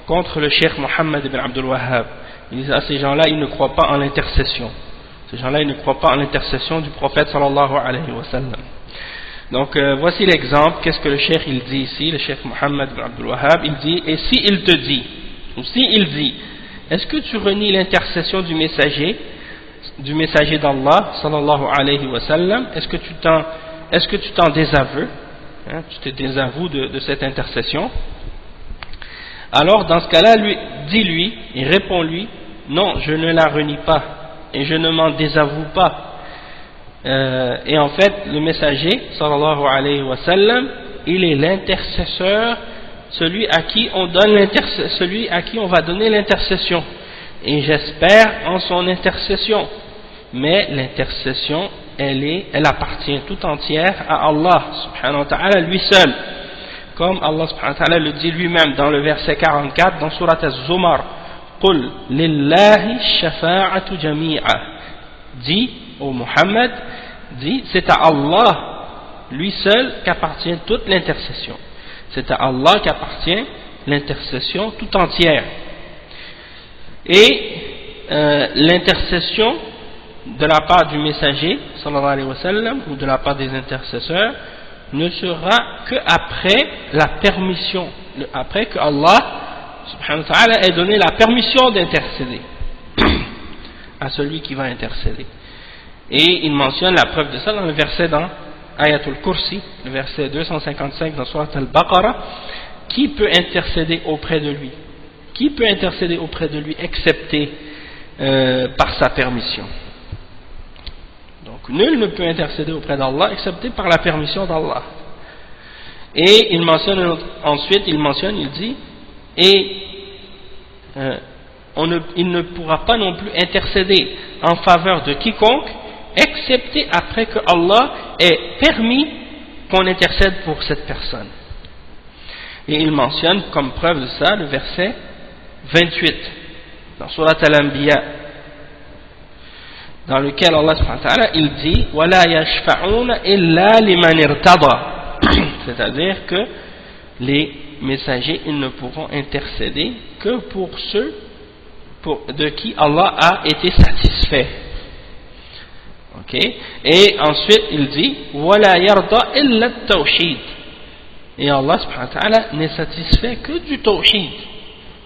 contre le cheikh Muhammad ibn Abdul Wahhab. Ils disent à ces gens-là, ils ne croient pas en l'intercession. Ces gens-là, ils ne croient pas en l'intercession du prophète sallallahu alayhi wa sallam. Donc voici l'exemple. Qu'est-ce que le cheikh il dit ici, le cheikh Muhammad ibn Abdul Wahhab? Il dit, et si il te dit, ou si il dit, est-ce que tu renies l'intercession du messager d'Allah sallallahu alayhi wa sallam? Est-ce que tu t'en désaveux? Tu te désavoues de cette intercession? Alors dans ce cas-là, dis-lui et réponds-lui, non, je ne la renie pas et je ne m'en désavoue pas. Et en fait, le messager sallallahu alayhi wa sallam, il est l'intercesseur, celui à qui on va donner l'intercession. Et j'espère en son intercession. Mais l'intercession, elle appartient tout entière à Allah subhanahu wa ta'ala lui seul. comme Allah subhanahu wa ta'ala le dit lui-même dans le verset 44 dans Surat Az-Zumar, قُلْ لِلَّهِ الشَّفَاعَةُ جَمِيعًا. Dis, ô Muhammad, dis, c'est à Allah, lui seul, qu'appartient toute l'intercession. C'est à Allah qu'appartient l'intercession tout entière. Et l'intercession de la part du messager, sallallahu alayhi wa sallam, ou de la part des intercesseurs, ne sera que après la permission, après que Allah subhanahu wa ta'ala ait donné la permission d'intercéder à celui qui va intercéder. Et il mentionne la preuve de ça dans le verset dans Ayatul Kursi, le verset 255 dans Surat Al-Baqarah. Qui peut intercéder auprès de lui? Qui peut intercéder auprès de lui excepté par sa permission? Donc nul ne peut intercéder auprès d'Allah excepté par la permission d'Allah. Et il mentionne ensuite, il dit, et il ne pourra pas non plus intercéder en faveur de quiconque excepté après que Allah ait permis qu'on intercède pour cette personne. Et il mentionne comme preuve de ça le verset 28 dans Surat Al-Anbiya, dans lequel Allah subhanahu wa ta'ala il dit وَلَا يَشْفَعُونَ إِلَّا لِمَنِ ارْتَضَى, c'est-à-dire que les messagers ils ne pourront intercéder que pour ceux de qui Allah a été satisfait. Ok. Et ensuite il dit وَلَا يَرْضَى إِلَّا التَّوْحِيدِ, et Allah subhanahu wa ta'ala n'est satisfait que du tawhid.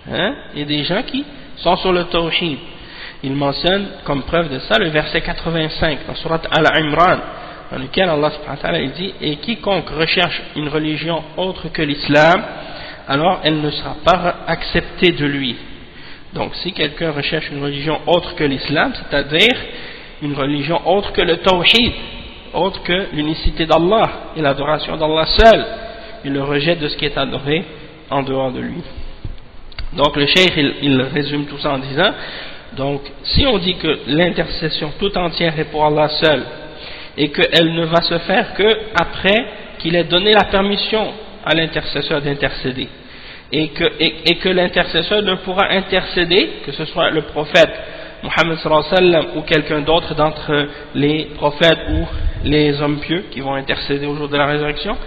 Il y a des gens qui sont sur le tawhid. Il mentionne comme preuve de ça le verset 85 dans Surat Al-Imran, dans lequel Allah subhanahu wa ta'ala il dit, et quiconque recherche une religion autre que l'islam, alors elle ne sera pas acceptée de lui. Donc si quelqu'un recherche une religion autre que l'islam, c'est-à-dire une religion autre que le tawhid, autre que l'unicité d'Allah et l'adoration d'Allah seul, il le rejette de ce qui est adoré en dehors de lui. Donc le cheikh il résume tout ça en disant, donc si on dit que l'intercession tout entière est pour Allah seul et qu'elle ne va se faire que après qu'il ait donné la permission à l'intercesseur d'intercéder, et que l'intercesseur ne pourra intercéder, que ce soit le prophète Muhammad sallallahu alayhi wa sallam ou quelqu'un d'autre d'entre les prophètes ou les hommes pieux qui vont intercéder au jour de la résurrection,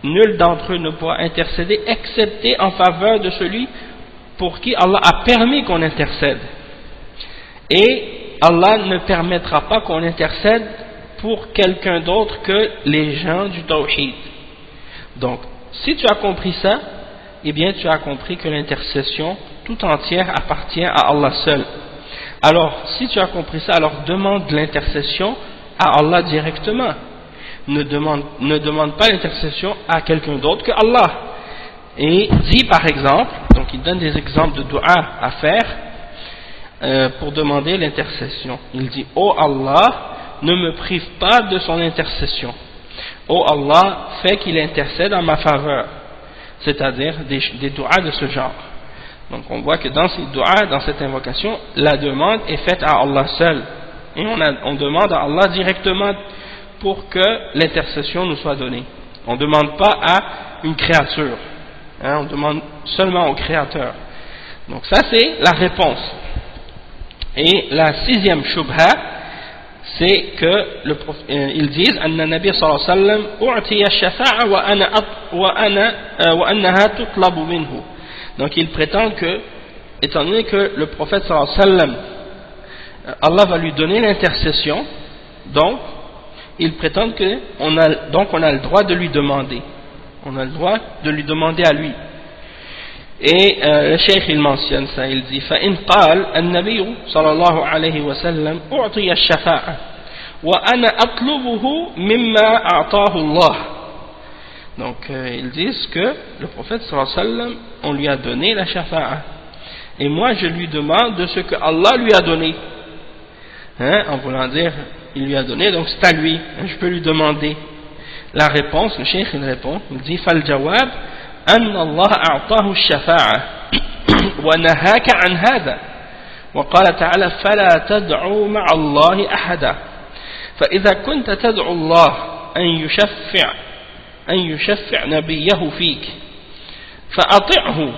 nul d'entre eux ne pourra intercéder excepté en faveur de celui pour qui Allah a permis qu'on intercède. Et Allah ne permettra pas qu'on intercède pour quelqu'un d'autre que les gens du tawhid. Donc, si tu as compris ça, eh bien tu as compris que l'intercession tout entière appartient à Allah seul. Alors, si tu as compris ça, alors demande l'intercession à Allah directement. Ne demande pas l'intercession à quelqu'un d'autre que Allah. Et dit par exemple, donc il donne des exemples de dua à faire pour demander l'intercession. Il dit, ô Allah, ne me prive pas de son intercession. Ô Allah, fais qu'il intercède en ma faveur. C'est-à-dire des duas de ce genre. Donc on voit que dans ces duas, dans cette invocation, la demande est faite à Allah seul. Et on demande à Allah directement pour que l'intercession nous soit donnée. On ne demande pas à une créature. On demande seulement au Créateur. Donc ça c'est la réponse. Et la sixième shubha, c'est que ils disent Anna Nabi sallallahu alayhi wa sallam u'tiya shafa'a wa annaha tutlabu minhu. Donc ils prétendent que, étant donné que le prophète sallallahu alayhi wa sallam, Allah va lui donner l'intercession, donc ils prétendent qu'on a le droit de lui demander. On a le droit de lui demander à lui. Et le cheikh il mentionne ça, il dit فَإِنْ قَالَ النَّبِيُّ صلى الله عليه وسلم أُعْطِيَ الشَّفَاعَةَ وَأَنَا أَطْلُبُهُ مِمَّا أَعْطَاهُ اللَّهُ. Donc ils disent que le prophète sallallahu alayhi wa sallam, on lui a donné la shafa'a, et moi je lui demande de ce que Allah lui a donné, en voulant dire il lui a donné, donc c'est à lui, je peux lui demander. La réponse, le cheikh il répond, il dit فَالْجَوَابِ أن الله أعطاه الشفاعة ونهاك عن هذا وقال تعالى فلا تدعوا مع الله أحدا فإذا كنت تدعو الله أن يشفع أن يشفع نبيه فيك فأطعه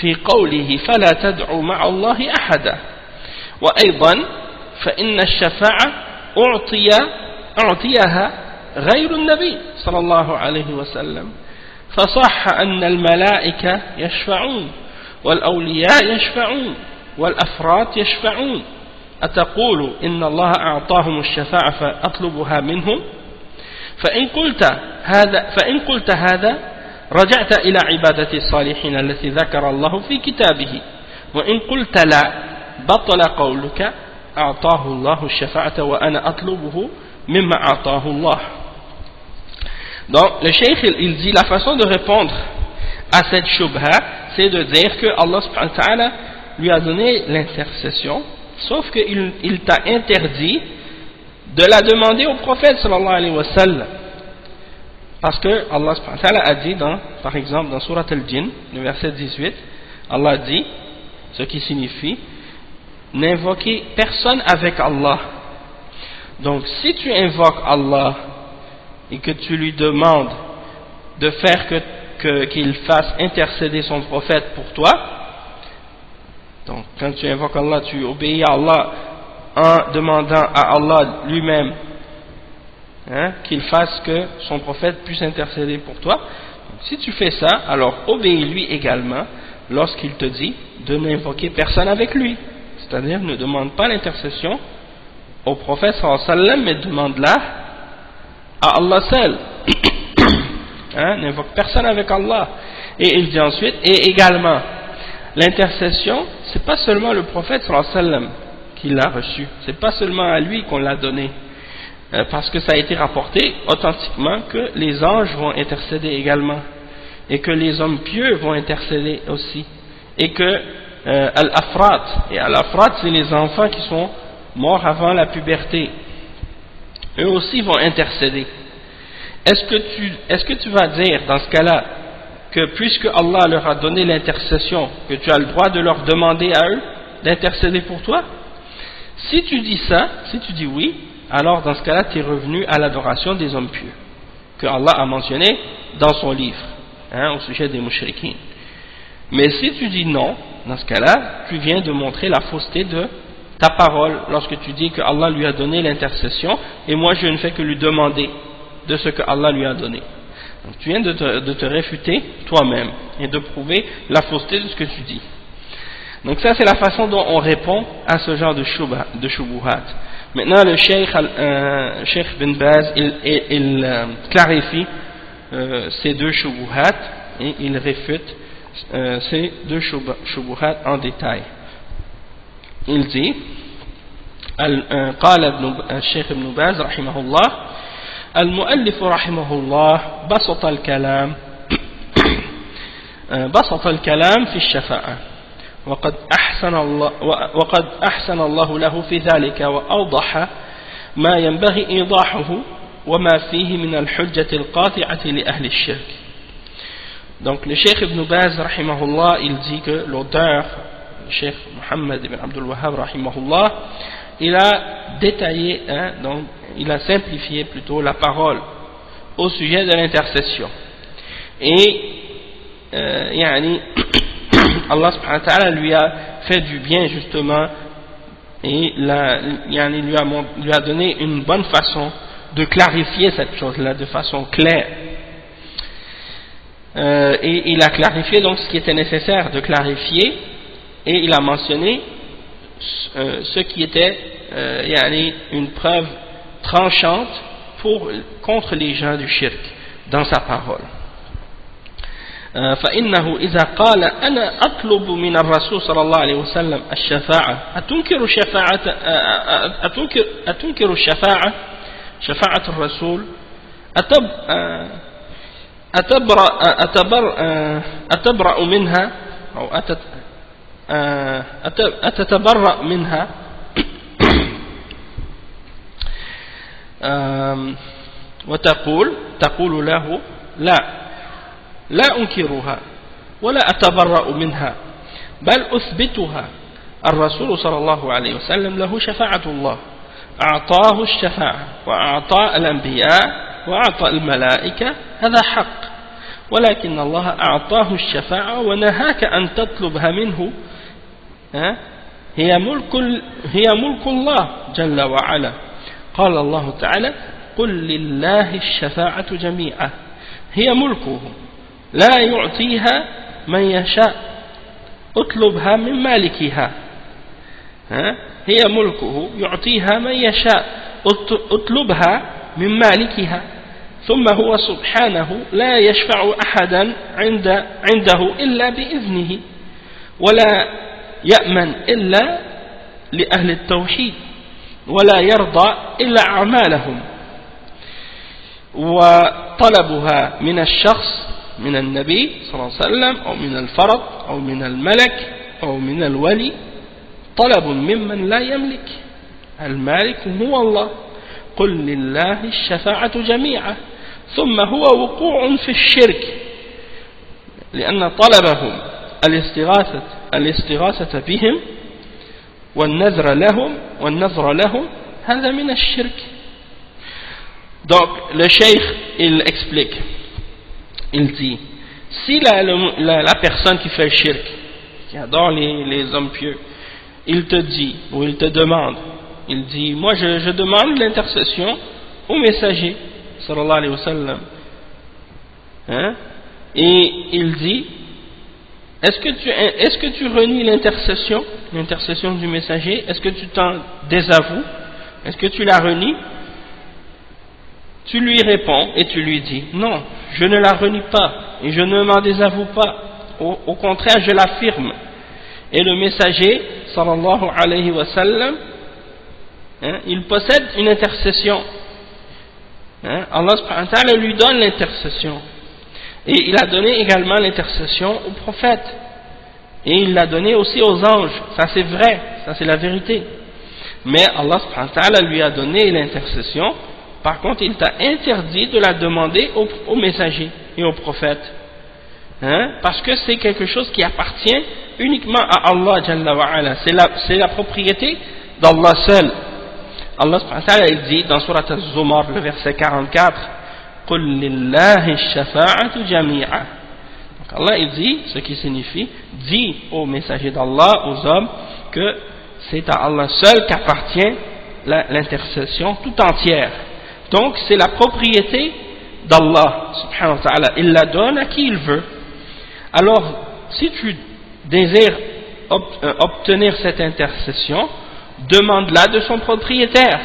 في قوله فلا تدعو مع الله أحدا وأيضا فإن الشفاعة أعطيها غير النبي صلى الله عليه وسلم فصح أن الملائكة يشفعون والأولياء يشفعون والأفراد يشفعون أتقول إن الله أعطاهم الشفاعة فأطلبها منهم فإن قلت هذا رجعت إلى عبادة الصالحين التي ذكر الله في كتابه وإن قلت لا بطل قولك أعطاه الله الشفاعة وأنا أطلبه مما أعطاه الله. Donc le cheikh il dit la façon de répondre à cette shubha c'est de dire que Allah subhanahu wa ta'ala lui a donné l'intercession sauf qu'il t'a interdit de la demander au prophète sallallahu alayhi wa sallam parce que Allah subhanahu wa ta'ala a dit par exemple dans Surat al-Jinn le verset 18 Allah dit ce qui signifie n'invoquez personne avec Allah. Donc si tu invoques Allah et que tu lui demandes de faire qu'il fasse intercéder son prophète pour toi, donc quand tu invoques Allah, tu obéis à Allah en demandant à Allah lui-même qu'il fasse que son prophète puisse intercéder pour toi. Donc, si tu fais ça, alors obéis-lui également lorsqu'il te dit de n'invoquer personne avec lui. C'est-à-dire ne demande pas l'intercession au prophète sallallahu alayhi wa sallam, mais demande-la à Allah seul. N'invoque personne avec Allah. Et il dit ensuite, et également, l'intercession, c'est pas seulement le prophète sallallahu alayhi wa sallam qui l'a reçu, c'est pas seulement à lui qu'on l'a donné, parce que ça a été rapporté authentiquement que les anges vont intercéder également, et que les hommes pieux vont intercéder aussi, et que Al-Afrat, et Al-Afrat c'est les enfants qui sont morts avant la puberté, eux aussi vont intercéder. Est-ce que tu vas dire dans ce cas-là que puisque Allah leur a donné l'intercession, que tu as le droit de leur demander à eux d'intercéder pour toi? Si tu dis ça, si tu dis oui, alors dans ce cas-là tu es revenu à l'adoration des hommes pieux que Allah a mentionné dans son livre au sujet des mushrikines. Mais si tu dis non, dans ce cas-là, tu viens de montrer la fausseté de ta parole lorsque tu dis que Allah lui a donné l'intercession et moi je ne fais que lui demander de ce que Allah lui a donné. Donc tu viens de te réfuter toi-même et de prouver la fausseté de ce que tu dis. Donc ça c'est la façon dont on répond à ce genre de shubuhat. Maintenant le Cheikh bin Baz il clarifie ces deux shubuhat et il réfute ces deux shubuhat en détail. Il dit قال الشيخ ابن باز رحمه الله المؤلف رحمه الله بسط الكلام في الشفاعة وقد أحسن الله له في ذلك وأوضح ما ينبغي إيضاحه وما فيه من الحجة القاطعة لأهل الشرك. Donc le Cheikh Ibn Baz rahimahullah il dit que l'auteur le Cheikh Mohammed ibn Abdul Wahhab rahimahullah il a détaillé donc il a simplifié plutôt la parole au sujet de l'intercession et Allah subhanahu wa ta'ala lui a fait du bien justement et lui a donné une bonne façon de clarifier cette chose-là de façon claire. Et il a clarifié donc ce qui était nécessaire de clarifier et il a mentionné ce qui était une preuve tranchante contre les gens du shirk dans sa parole. فإنه إذا قال أنا أطلب من الرسول صلى الله عليه وسلم الشفاعة أتنكر الشفاعة شفاعة الرسول أتبرأ منها أو أتتبرأ منها وتقول له لا أنكرها ولا أتبرأ منها بل أثبتها الرسول صلى الله عليه وسلم له شفاعة الله أعطاه الشفاعة وأعطى الأنبياء وأعطى الملائكة هذا حق ولكن الله أعطاه الشفاعة ونهاك أن تطلبها منه هي ملك الله جل وعلا قال الله تعالى قل لله الشفاعة جميعا هي ملكه لا يعطيها من يشاء اطلبها من مالكها هي ملكه يعطيها من يشاء اطلبها من مالكها ثم هو سبحانه لا يشفع أحدا عنده إلا بإذنه ولا يأمن إلا لأهل التوحيد ولا يرضى إلا أعمالهم وطلبها من الشخص من النبي صلى الله عليه وسلم أو من الفرد أو من الملك أو من الولي طلب ممن لا يملك المالك هو الله قل لله الشفاعة جميعا ثم هو وقوع في الشرك لأن طلبهم الاستغاثة بهم والنذر لهم هذا من الشرك. Donc le cheikh il explique, il dit si la personne qui fait le shirk, qui adore les hommes pieux, il te dit ou il te demande, il dit moi je demande l'intercession au messager sallallahu alayhi wa sallam, et il dit est-ce que tu renies l'intercession du messager, est-ce que tu t'en désavoues, est-ce que tu la renies? Tu lui réponds et tu lui dis non, je ne la renie pas et je ne m'en désavoue pas, au contraire je l'affirme. Et le messager sallallahu alayhi wa sallam, il possède une intercession, Allah subhanahu wa ta'ala lui donne l'intercession et il a donné également l'intercession aux prophètes et il l'a donné aussi aux anges, ça c'est vrai, ça c'est la vérité, mais Allah subhanahu wa ta'ala lui a donné l'intercession. Par contre, il t'a interdit de la demander aux messagers et aux prophètes. Parce que c'est quelque chose qui appartient uniquement à Allah Jalla wa Ala. C'est la propriété d'Allah seul. Allah subhanahu wa ta'ala il dit dans Surat Al-Zumar, le verset 44, قُلْ لِلَّهِ الشَّفَاعَةُ جَمِيعًا. Donc Allah il dit, ce qui signifie, dit aux messagers d'Allah, aux hommes, que c'est à Allah seul qu'appartient l'intercession tout entière. Donc c'est la propriété d'Allah subhanahu wa ta'ala, il la donne à qui il veut. Alors si tu désires obtenir cette intercession, demande-la de son propriétaire,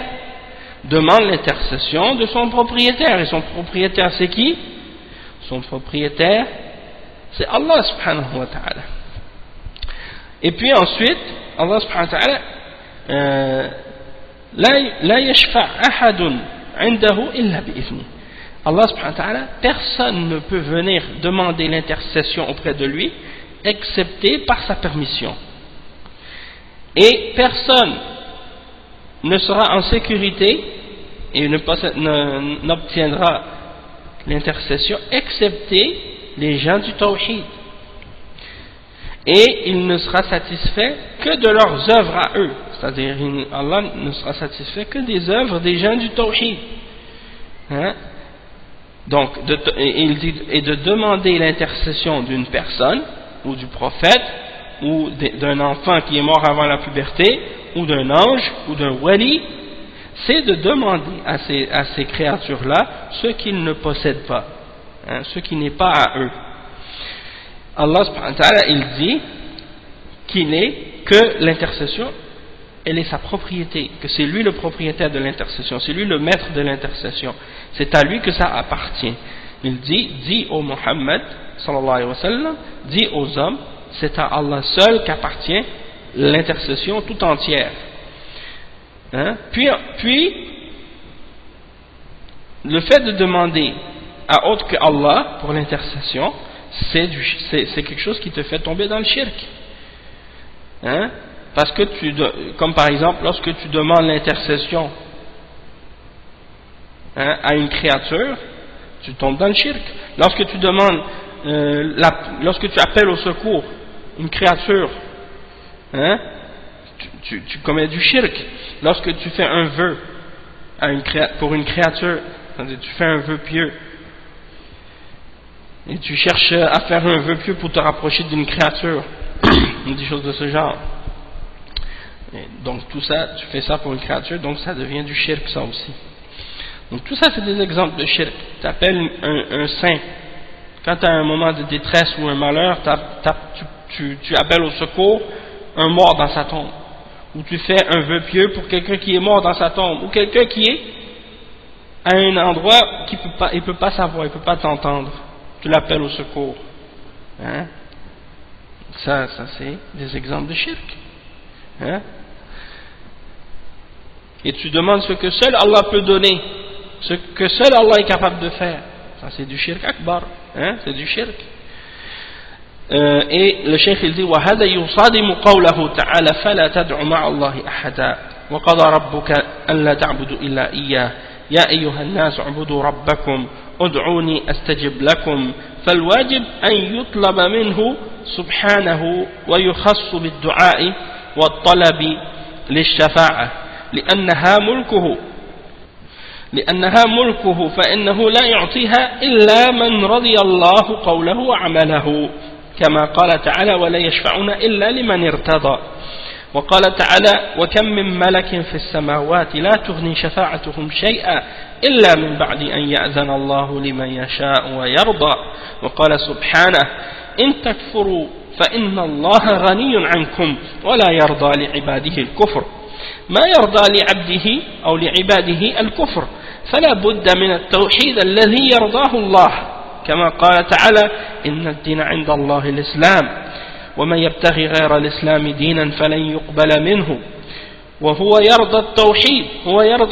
demande l'intercession de son propriétaire. Et son propriétaire c'est qui? Son propriétaire c'est Allah subhanahu wa ta'ala. Et puis ensuite Allah subhanahu wa ta'ala la yashfa' ahadun عنده إلا بإذنه. Allah subhanahu wa ta'ala, personne ne peut venir demander l'intercession auprès de lui excepté par sa permission, et personne ne sera en sécurité et n'obtiendra l'intercession excepté les gens du tawhid, et il ne sera satisfait que de leurs œuvres à eux, c'est-à-dire Allah ne sera satisfait que des œuvres des gens du tawhid. Donc il dit, et de demander l'intercession d'une personne ou du prophète ou d'un enfant qui est mort avant la puberté ou d'un ange ou d'un wali, c'est de demander à ces créatures-là ce qu'ils ne possèdent pas, ce qui n'est pas à eux. Allah subhanahu wa ta'ala il dit que l'intercession elle est sa propriété, que c'est lui le propriétaire de l'intercession, c'est lui le maître de l'intercession, c'est à lui que ça appartient. Il dit au Muhammad sallallahu alayhi wa sallam, dit aux hommes, c'est à Allah seul qu'appartient l'intercession tout entière. Puis le fait de demander à autre que Allah pour l'intercession, c'est quelque chose qui te fait tomber dans le shirk. Parce que comme par exemple lorsque tu demandes l'intercession à une créature, tu tombes dans le shirk. Lorsque tu demandes lorsque tu appelles au secours une créature, tu commets du shirk. Lorsque tu fais un vœu pour une créature, tu fais un vœu pieux, et tu cherches à faire un vœu pieux pour te rapprocher d'une créature, des choses de ce genre. Et donc tout ça, tu fais ça pour une créature, donc ça devient du shirk, ça aussi. Donc tout ça, c'est des exemples de shirk. Tu appelles un saint. Quand tu as un moment de détresse ou un malheur, tu appelles au secours un mort dans sa tombe. Ou tu fais un vœu pieux pour quelqu'un qui est mort dans sa tombe. Ou quelqu'un qui est à un endroit qu'il ne peut pas savoir, il ne peut pas t'entendre. Tu l'appelles au secours. Hein? Ça c'est des exemples de shirk. Hein? Et tu demandes ce que seul Allah peut donner, ce que seul Allah est capable de faire. Ça c'est du shirk akbar, hein? C'est du shirk. Et le cheikh il dit وهذا يصادم قوله تعالى فلا تدع مع الله أحدا وقضى ربك ألا تعبدوا إلا إياه يا أيها الناس اعبدوا ربكم ادعوني أستجب لكم فالواجب أن يطلب منه سبحانه ويخص بالدعاء والطلب للشفاعة لأنها ملكه فإنه لا يعطيها إلا من رضي الله قوله وعمله كما قال تعالى ولا يشفعون إلا لمن ارتضى وقال تعالى وكم من ملك في السماوات لا تغني شفاعتهم شيئا إلا من بعد أن يأذن الله لمن يشاء ويرضى وقال سبحانه إن تكفروا فإن الله غني عنكم ولا يرضى لعباده الكفر ما يرضى لعبده أو لعباده الكفر فلا بد من التوحيد الذي يرضاه الله كما قال تعالى إن الدين عند الله الإسلام ومن يبتغي غير الإسلام دينا فلن يقبل منه وهو يرضى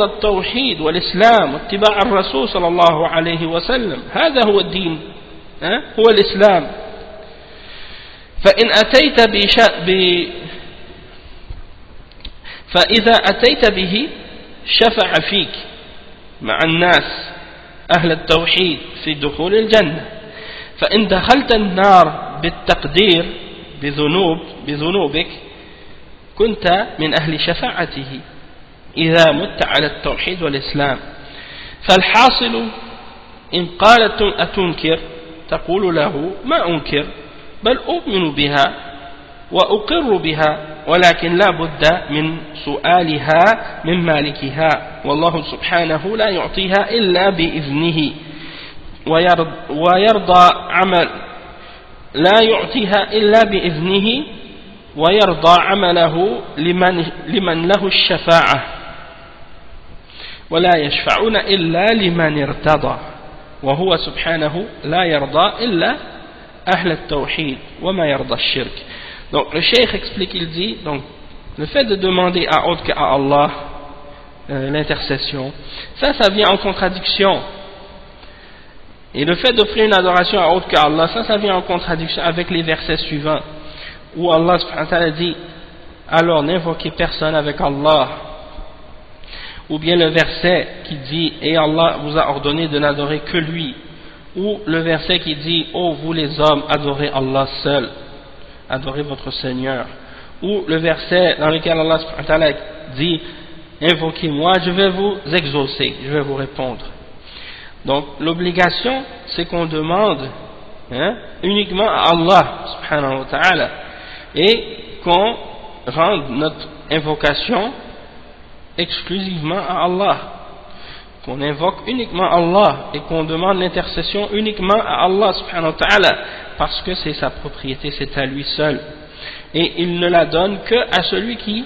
التوحيد والإسلام واتباع الرسول صلى الله عليه وسلم هذا هو الدين هو الإسلام فإذا أتيت به شفع فيك مع الناس أهل التوحيد في دخول الجنة فإن دخلت النار بالتقدير بذنوبك كنت من أهل شفاعته إذا مت على التوحيد والإسلام فالحاصل إن قالت أتنكر تقول له ما أنكر بل أؤمن بها وأقر بها ولكن لا بد من سؤالها من مالكها والله سبحانه لا يعطيها إلا بإذنه ويرضى عمل لا يعطيها إلا بإذنه ويرضى عمله لمن له الشفاعة ولا يشفعون إلا لمن ارتضى وهو سبحانه لا يرضى إلا أهل التوحيد وما يرضى الشرك. Donc le cheikh explique, il dit, donc le fait de demander à autre qu'à Allah l'intercession, ça vient en contradiction. Et le fait d'offrir une adoration à autre qu'à Allah, ça vient en contradiction avec les versets suivants, où Allah subhanahu wa ta'ala dit, alors n'invoquez personne avec Allah. Ou bien le verset qui dit, et Allah vous a ordonné de n'adorer que lui. Ou le verset qui dit, ô vous les hommes, adorez Allah seul. Adorez votre Seigneur. Ou le verset dans lequel Allah subhanahu wa ta'ala dit invoquez-moi, je vais vous exaucer, je vais vous répondre. Donc l'obligation c'est qu'on demande uniquement à Allah subhanahu wa ta'ala et qu'on rende notre invocation exclusivement à Allah, qu'on invoque uniquement Allah et qu'on demande l'intercession uniquement à Allah subhanahu wa ta'ala parce que c'est sa propriété, c'est à lui seul et il ne la donne qu'à celui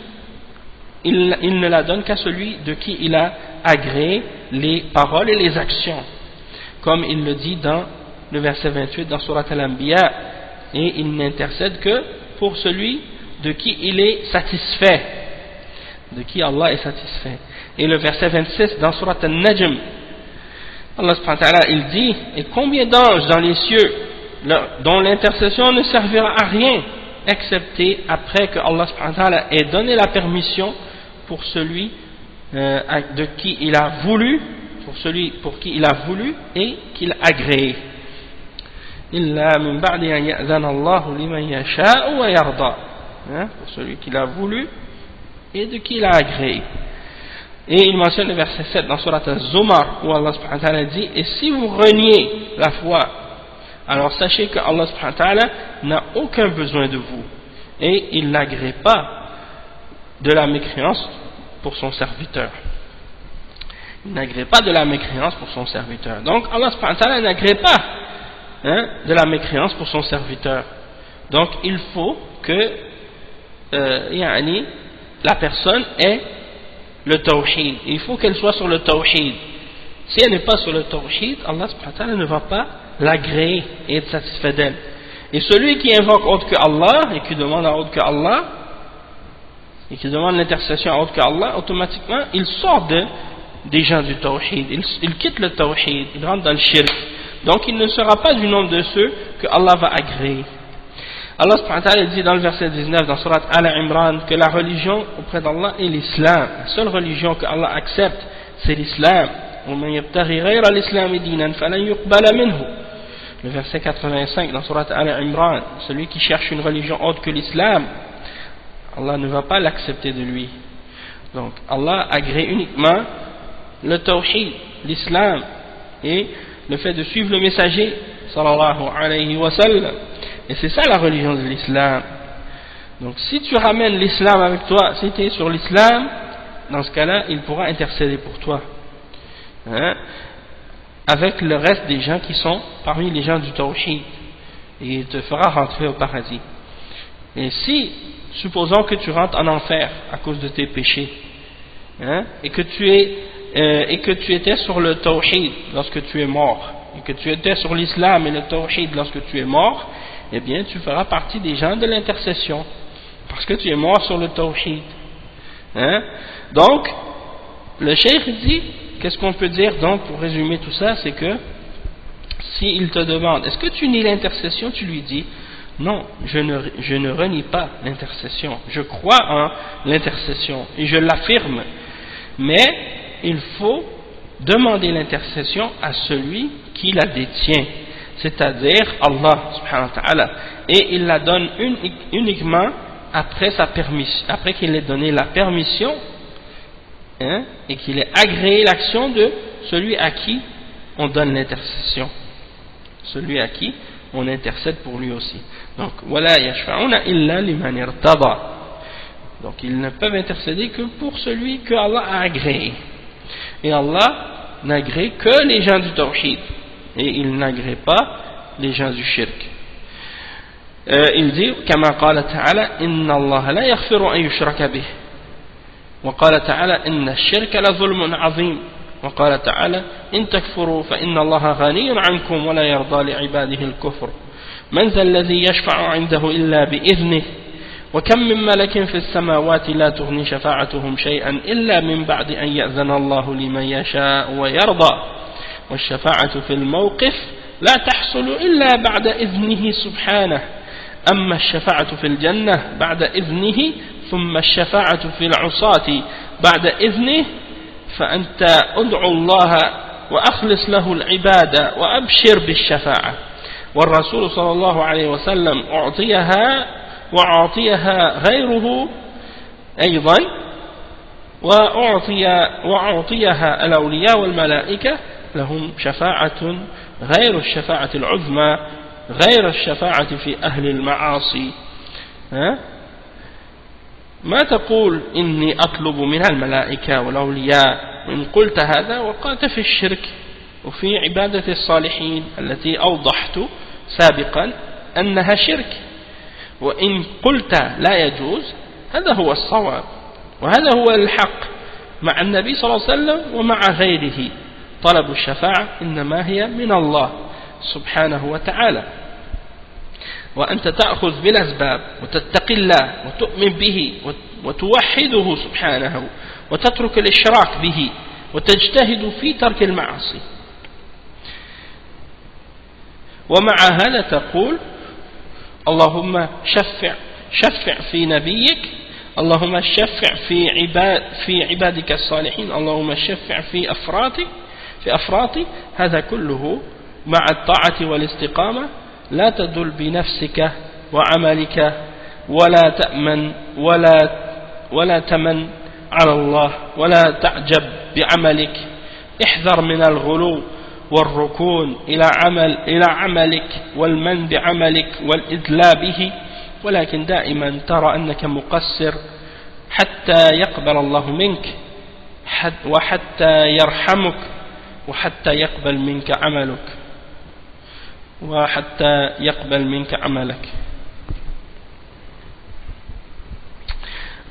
de qui il a agréé les paroles et les actions, comme il le dit dans le verset 28 dans Surat Al-Anbiya, et il n'intercède que pour celui de qui il est satisfait, de qui Allah est satisfait. Et le verset 26 dans Surat Al-Najm, Allah subhanahu wa ta'ala il dit, et combien d'anges dans les cieux dont l'intercession ne servira à rien excepté après que Allah subhanahu wa ta'ala ait donné la permission pour celui de qui il a voulu, pour celui pour qui il a voulu et qu'il a agréé. Illa min ba'di an ya'zana Allahu liman yasha'u wa yarda, pour celui qu'il a voulu et de qui il a agréé. Et il mentionne le verset 7 dans Surat Az-Zumar où Allah subhanahu wa ta'ala dit, et si vous reniez la foi alors sachez que Allah subhanahu wa ta'ala n'a aucun besoin de vous et il n'agrée pas de la mécréance pour son serviteur. Il n'agrée pas de la mécréance pour son serviteur. Donc Allah subhanahu wa ta'ala n'agrée pas de la mécréance pour son serviteur. Donc il faut que la personne ait le tawhid. Il faut qu'elle soit sur le tawhid. Si elle n'est pas sur le tawhid, Allah subhanahu wa ta'ala ne va pas l'agréer et être satisfait d'elle. Et celui qui invoque autre que Allah et qui demande à autre que Allah et qui demande l'intercession à autre que Allah, automatiquement il sort des gens du tawhid, il quitte le tawhid, il rentre dans le shirk. Donc il ne sera pas du nombre de ceux que Allah va agréer. Allah subhanahu wa ta'ala dit dans le verset 19 dans Surat Al-Imran que la religion auprès d'Allah est l'islam. La seule religion que Allah accepte, c'est l'islam. Le verset 85 dans Surat Al-Imran, celui qui cherche une religion autre que l'islam, Allah ne va pas l'accepter de lui. Donc Allah agrée uniquement le tawhid, l'islam et le fait de suivre le messager sallallahu alayhi wa sallam. Et c'est ça la religion de l'islam. Donc si tu ramènes l'islam avec toi, si tu es sur l'islam, dans ce cas-là, il pourra intercéder pour toi. Avec le reste des gens qui sont parmi les gens du tawhid. Et il te fera rentrer au paradis. Et si, supposons que tu rentres en enfer à cause de tes péchés, et que tu étais sur le tawhid lorsque tu es mort, et que tu étais sur l'islam et le tawhid lorsque tu es mort, eh bien tu feras partie des gens de l'intercession, parce que tu es mort sur le tawhid. Donc, le cheikh dit, qu'est-ce qu'on peut dire donc pour résumer tout ça, c'est que s'il te demande, est-ce que tu nies l'intercession, tu lui dis, non, je ne renie pas l'intercession, je crois en l'intercession et je l'affirme, mais il faut demander l'intercession à celui qui la détient, c'est-à-dire Allah subhanahu wa ta'ala, et il la donne uniquement après sa permission, après qu'il ait donné la permission, et qu'il ait agréé l'action de celui à qui on donne l'intercession, celui à qui on intercède pour lui aussi. Donc wala yashfa'una illa liman irtada. Donc ils ne peuvent intercéder que pour celui que Allah a agréé. Et Allah n'agrée que les gens du tawhid, et il n'agrée pas les gens du shirk. Il dit كما قال تعالى إن الله لا يغفر أن يشرك به وقال تعالى إن الشرك لظلم عظيم وقال تعالى إن تكفروا فإن الله غني عنكم ولا يرضى لعباده الكفر من ذا الذي يشفع عنده إلا بإذنه وكم من ملك في السماوات لا تغني شفاعتهم شيئا إلا من بعد أن يأذن الله لمن يشاء ويرضى والشفاعة في الموقف لا تحصل إلا بعد إذنه سبحانه أما الشفاعة في الجنة بعد إذنه ثم الشفاعة في العصاة بعد إذنه فأنت أدعو الله وأخلص له العبادة وأبشر بالشفاعة والرسول صلى الله عليه وسلم وأعطيها غيره أيضا وأعطيها الأولياء والملائكة لهم شفاعة غير الشفاعة العظمى غير الشفاعة في أهل المعاصي. ما تقول إني أطلب من الملائكة والأولياء إن قلت هذا وقعت في الشرك وفي عبادة الصالحين التي أوضحت سابقا أنها شرك، وإن قلت لا يجوز هذا هو الصواب وهذا هو الحق مع النبي صلى الله عليه وسلم ومع غيره. طلب الشفاعة إنما هي من الله سبحانه وتعالى، وأنت تأخذ بالأسباب وتتقي الله وتؤمن به وتوحده سبحانه وتترك الإشراك به وتجتهد في ترك المعاصي. ومع هذا تقول اللهم شفع في نبيك، اللهم شفع في عبادك الصالحين، اللهم شفع في أفراطي. هذا كله مع الطاعة والاستقامة لا تدل بنفسك وعملك ولا تأمن ولا تمن على الله ولا تعجب بعملك. احذر من الغلو والركون إلى عملك والمن بعملك والإدلاء به ولكن دائما ترى أنك مقصر حتى يقبل الله منك وحتى يرحمك وحتى يقبل منك عملك.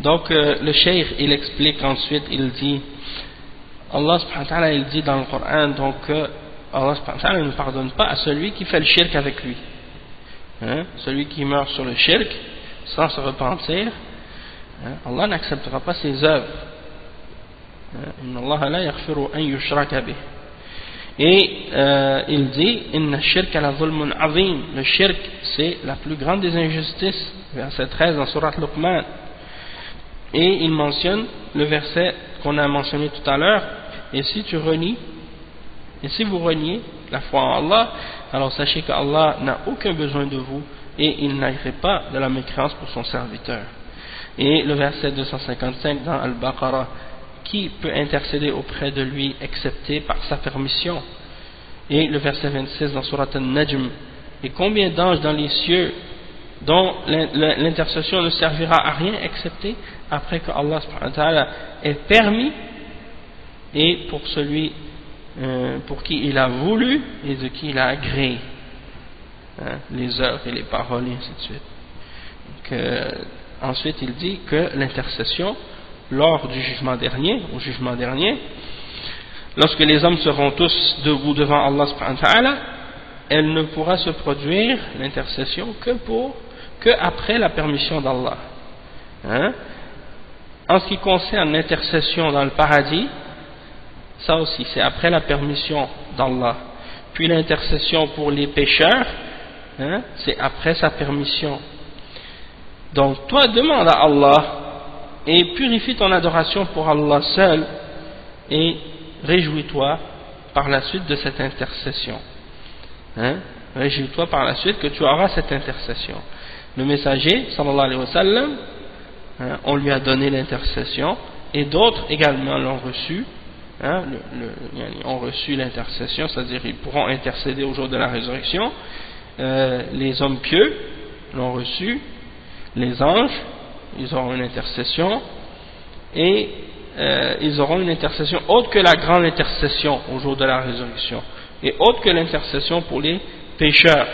Donc le cheikh il explique ensuite, il dit Allah subhanahu wa ta'ala il dit dans le Coran donc Allah subhanahu wa ta'ala ne pardonne pas à celui qui fait le shirk avec lui, celui qui meurt sur le shirk sans se repentir, Allah n'acceptera pas ses œuvres. Inna Allah la yaghfiru an yushraka bih. Et il dit Inna shirka la zulmun azim, le shirk c'est la plus grande des injustices, verset 13 dans Surat Luqman. Et il mentionne le verset qu'on a mentionné tout à l'heure, et si vous reniez la foi en Allah, alors sachez que Allah n'a aucun besoin de vous et il n'agrée pas de la mécréance pour son serviteur. Et le verset 255 dans Al-Baqarah, qui peut intercéder auprès de lui excepté par sa permission? Et le verset 26 dans Surat An-Najm, et combien d'anges dans les cieux dont l'intercession ne servira à rien excepté après que Allah subhanahu wa ta'ala ait permis et pour celui pour qui il a voulu et de qui il a agréé, les œuvres et les paroles et ainsi de suite. Donc, ensuite il dit que l'intercession lors du jugement dernier, lorsque les hommes seront tous debout devant Allah subhanahu wa ta'ala, elle ne pourra se produire l'intercession que après la permission d'Allah. En ce qui concerne l'intercession dans le paradis, ça aussi c'est après la permission d'Allah. Puis l'intercession pour les pécheurs, c'est après sa permission. Donc toi demande à Allah et purifie ton adoration pour Allah seul et réjouis-toi par la suite de cette intercession. Réjouis-toi par la suite que tu auras cette intercession. Le messager sallallahu alayhi wa sallam, on lui a donné l'intercession et d'autres également l'ont reçu, ont reçu l'intercession, c'est-à-dire ils pourront intercéder au jour de la résurrection. Les hommes pieux l'ont reçu, les anges ils auront une intercession et ils auront une intercession autre que la grande intercession au jour de la résurrection et autre que l'intercession pour les pécheurs.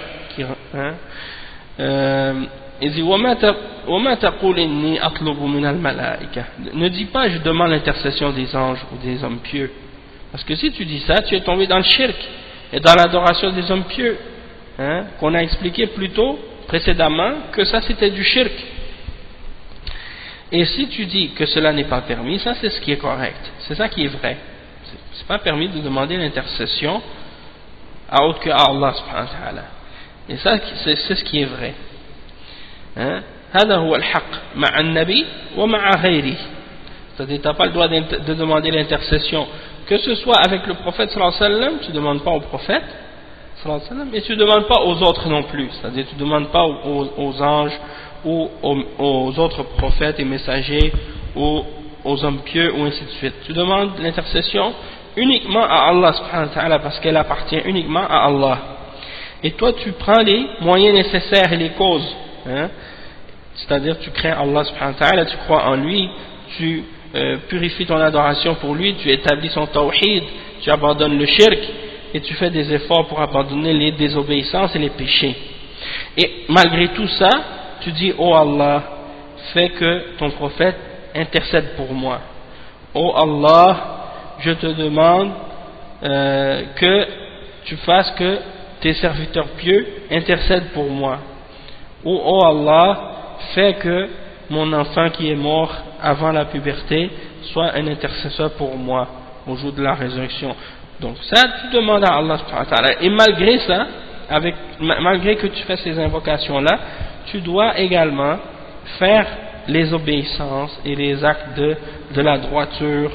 Il dit ne dis pas je demande l'intercession des anges ou des hommes pieux, parce que si tu dis ça tu es tombé dans le shirk et dans l'adoration des hommes pieux, qu'on a expliqué plus tôt précédemment que ça c'était du shirk. Et si tu dis que cela n'est pas permis, ça c'est ce qui est correct, c'est ça qui est vrai. C'est pas permis de demander l'intercession à autre que Allah subhanahu wa ta'ala, et ça c'est ce qui est vrai. هذا هو الحق مع النبي ومع غيره. C'est-à-dire tu n'as pas le droit de demander l'intercession que ce soit avec le prophète sallallahu alayhi wa sallam, tu ne demandes pas au prophète sallallahu alayhi wa sallam, et tu ne demandes pas aux autres non plus, c'est-à-dire tu ne demandes pas aux anges ou aux autres prophètes et messagers ou aux hommes pieux ou ainsi de suite. Tu demandes l'intercession uniquement à Allah subhanahu wa ta'ala parce qu'elle appartient uniquement à Allah, et toi tu prends les moyens nécessaires et les causes, c'est-à-dire tu crains Allah subhanahu wa ta'ala, tu crois en lui, tu purifies ton adoration pour lui, tu établis son tawhid, tu abandonnes le shirk et tu fais des efforts pour abandonner les désobéissances et les péchés. Et malgré tout ça tu dis oh Allah, fais que ton prophète intercède pour moi. Oh Allah, je te demande que tu fasses que tes serviteurs pieux intercèdent pour moi. Oh Allah, fais que mon enfant qui est mort avant la puberté soit un intercesseur pour moi au jour de la résurrection. Donc ça tu demandes à Allah subhanahu wa ta'ala, et malgré ça, malgré que tu fais ces invocations là, tu dois également faire les obéissances et les actes de la droiture.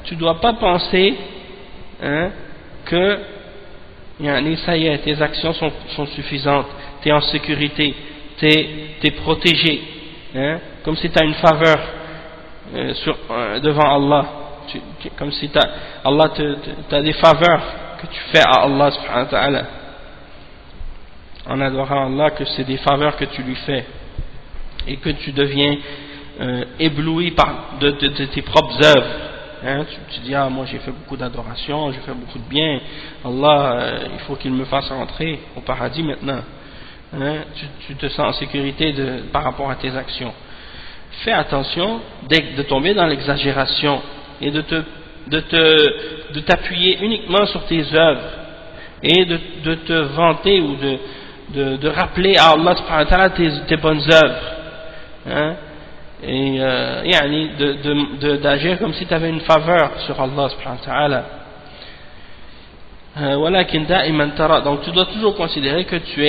Tu ne dois pas penser que ça y est, tes actions sont suffisantes, tu es en sécurité, tu es protégé, comme si tu as une faveur devant Allah, comme si Allah t'a des faveurs que tu fais à Allah subhanahu wa ta'ala, en adorant Allah, que c'est des faveurs que tu lui fais, et que tu deviens ébloui de tes propres œuvres. Hein, tu dis, ah, moi j'ai fait beaucoup d'adoration, j'ai fait beaucoup de bien, Allah, il faut qu'il me fasse rentrer au paradis maintenant. Hein, tu te sens en sécurité par rapport à tes actions. Fais attention de tomber dans l'exagération et de t'appuyer uniquement sur tes œuvres et de te vanter ou de rappeler à Allah subhanahu wa ta'ala tes bonnes œuvres. Hein, et d'agir comme si tu avais une faveur sur Allah subhanahu wa ta'ala. Donc tu dois toujours considérer que tu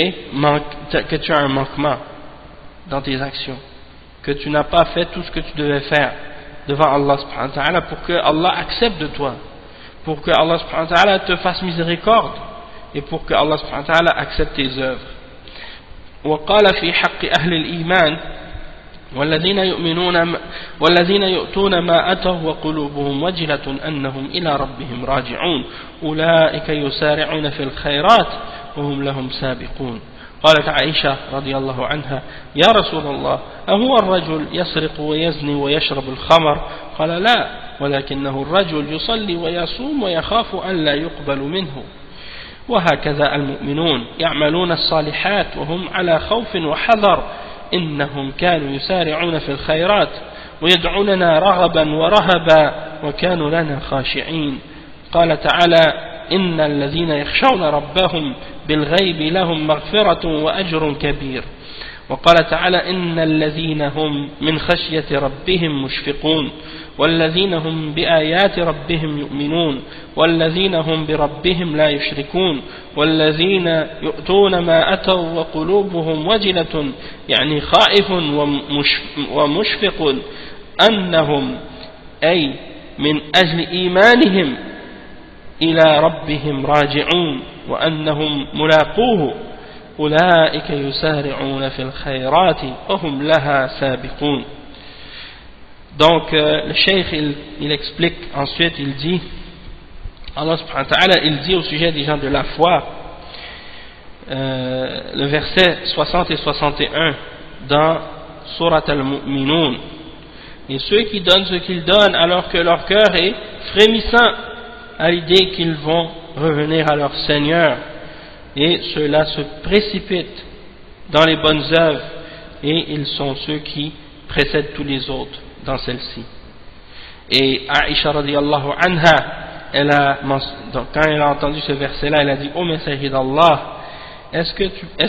as un manquement dans tes actions, que tu n'as pas fait tout ce que tu devais faire devant Allah subhanahu wa ta'ala pour que Allah accepte de toi, pour que Allah subhanahu wa ta'ala te fasse miséricorde et pour que Allah subhanahu wa ta'ala accepte tes œuvres. وقال في حق أهل الإيمان والذين يؤتون ما أتوا وقلوبهم وجلة أنهم إلى ربهم راجعون أولئك يسارعون في الخيرات وهم لهم سابقون. قالت عائشة رضي الله عنها: يا رسول الله، أهو الرجل يسرق ويزني ويشرب الخمر؟ قال: لا، ولكنه الرجل يصلي ويصوم ويخاف أن لا يقبل منه. وهكذا المؤمنون يعملون الصالحات وهم على خوف وحذر، إنهم كانوا يسارعون في الخيرات ويدعوننا رغبا ورهبا وكانوا لنا خاشعين. قال تعالى: إن الذين يخشون ربهم بالغيب لهم مغفرة وأجر كبير. وقال تعالى: إن الذين هم من خشية ربهم مشفقون والذين هم بآيات ربهم يؤمنون والذين هم بربهم لا يشركون والذين يؤتون ما أتوا وقلوبهم وجلة، يعني خائف ومشفق أنهم أي من أجل إيمانهم إلى ربهم راجعون وأنهم ملاقوه أولئك يسارعون في الخيرات وهم لها سابقون. Donc le cheikh il explique ensuite, il dit, Allah subhanahu wa ta'ala, il dit au sujet des gens de la foi, le verset 60 et 61 dans Surat al-Mu'minun: et ceux qui donnent ce qu'ils donnent alors que leur cœur est frémissant à l'idée qu'ils vont revenir à leur Seigneur, et ceux-là se précipitent dans les bonnes œuvres, et ils sont ceux qui précèdent tous les autres dans celle-ci. Et Aïcha radiyallahu anha, quand elle a entendu ce verset-là, elle a dit: ô messager d'Allah, est-ce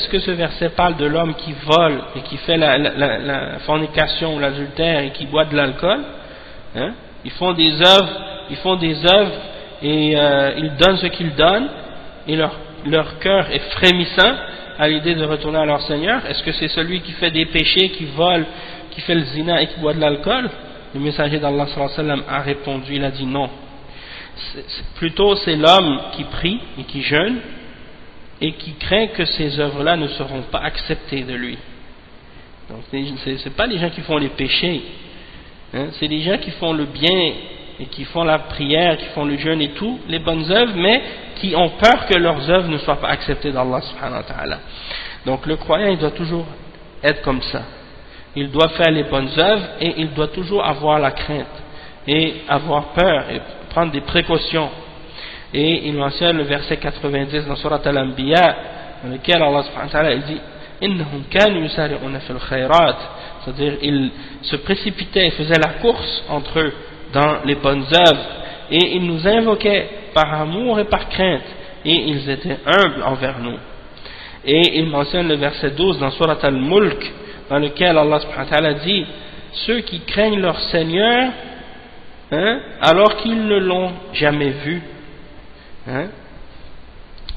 que ce verset parle de l'homme qui vole et qui fait la fornication ou l'adultère et qui boit de l'alcool? Hein? Ils font des œuvres et ils donnent ce qu'ils donnent, et leur cœur est frémissant à l'idée de retourner à leur Seigneur. Est-ce que c'est celui qui fait des péchés, qui vole, qui fait le zina et qui boit de l'alcool? Le messager d'Allah sallallahu alayhi wa sallam a répondu, il a dit non. Plutôt c'est l'homme qui prie et qui jeûne et qui craint que ces œuvres-là ne seront pas acceptées de lui. Donc c'est pas les gens qui font les péchés, hein, c'est les gens qui font le bien et qui font la prière, qui font le jeûne et tout, les bonnes œuvres, mais qui ont peur que leurs œuvres ne soient pas acceptées d'Allah subhanahu wa ta'ala. Donc le croyant, il doit toujours être comme ça. Il doit faire les bonnes œuvres et il doit toujours avoir la crainte et avoir peur et prendre des précautions. Et il mentionne le verset 90 dans Surat al-Anbiya, dans lequel Allah subhanahu wa ta'ala dit: Innahum kanu yusari'una fil khayrat, c'est-à-dire ils se précipitaient et faisaient la course entre eux dans les bonnes œuvres, et ils nous invoquaient par amour et par crainte, et ils étaient humbles envers nous. Et il mentionne le verset 12 dans Surat al-Mulk, dans lequel Allah subhanahu wa ta'ala dit: ceux qui craignent leur Seigneur, hein, alors qu'ils ne l'ont jamais vu, hein,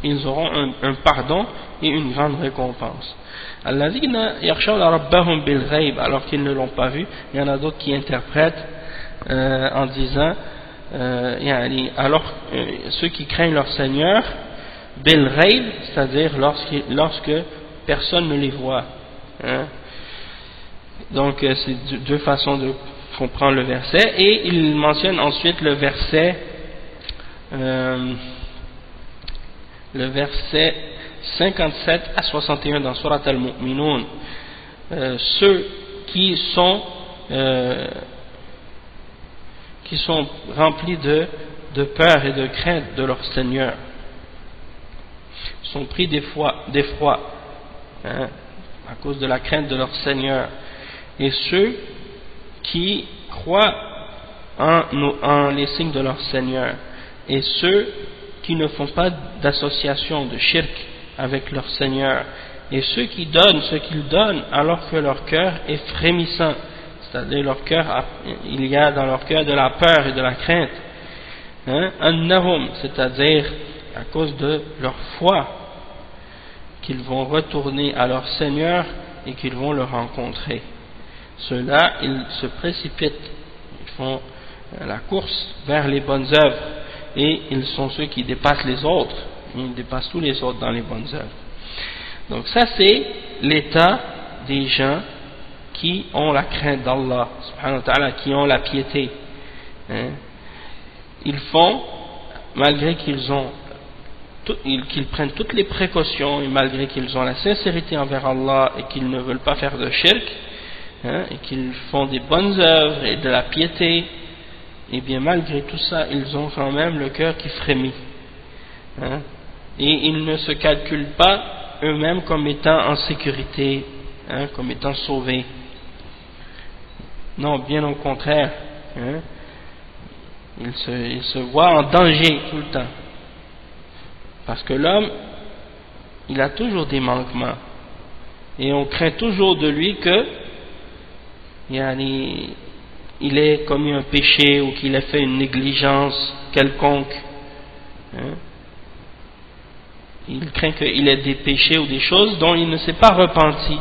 ils auront un pardon et une grande récompense. Alladhina yakhshawna rabbahum bil ghaib, alors qu'ils ne l'ont pas vu. Il y en a d'autres qui interprètent en disant alors ceux qui craignent leur Seigneur bil ghaib, c'est-à-dire lorsque personne ne les voit, hein. Donc c'est deux façons de comprendre le verset. Et il mentionne ensuite le verset le verset 57 à 61 dans Surat Al-Mu'minun, ceux qui sont remplis de peur et de crainte de leur Seigneur, sont pris d'effroi, hein, à cause de la crainte de leur Seigneur, et ceux qui croient en les signes de leur Seigneur, et ceux qui ne font pas d'association de shirk avec leur Seigneur, et ceux qui donnent ce qu'ils donnent alors que leur cœur est frémissant, c'est-à-dire leur cœur, il y a dans leur cœur de la peur et de la crainte, hein, annahum, c'est-à-dire à cause de leur foi, qu'ils vont retourner à leur Seigneur et qu'ils vont le rencontrer. Ceux-là, ils se précipitent, ils font la course vers les bonnes œuvres, et ils sont ceux qui dépassent les autres, ils dépassent tous les autres dans les bonnes œuvres. Donc ça, c'est l'état des gens qui ont la crainte d'Allah subhanahu wa ta'ala, qui ont la piété, hein. Ils font, malgré qu'ils prennent toutes les précautions, et malgré qu'ils ont la sincérité envers Allah et qu'ils ne veulent pas faire de shirk, hein, et qu'ils font des bonnes œuvres et de la piété, et bien malgré tout ça, ils ont quand même le cœur qui frémit, hein, et ils ne se calculent pas eux-mêmes comme étant en sécurité, hein, comme étant sauvés. Non, bien au contraire, hein, ils se voient en danger tout le temps, parce que l'homme, il a toujours des manquements, et on craint toujours de lui que il ait commis un péché ou qu'il ait fait une négligence quelconque, hein. Il craint qu'il ait des péchés ou des choses dont il ne s'est pas repenti,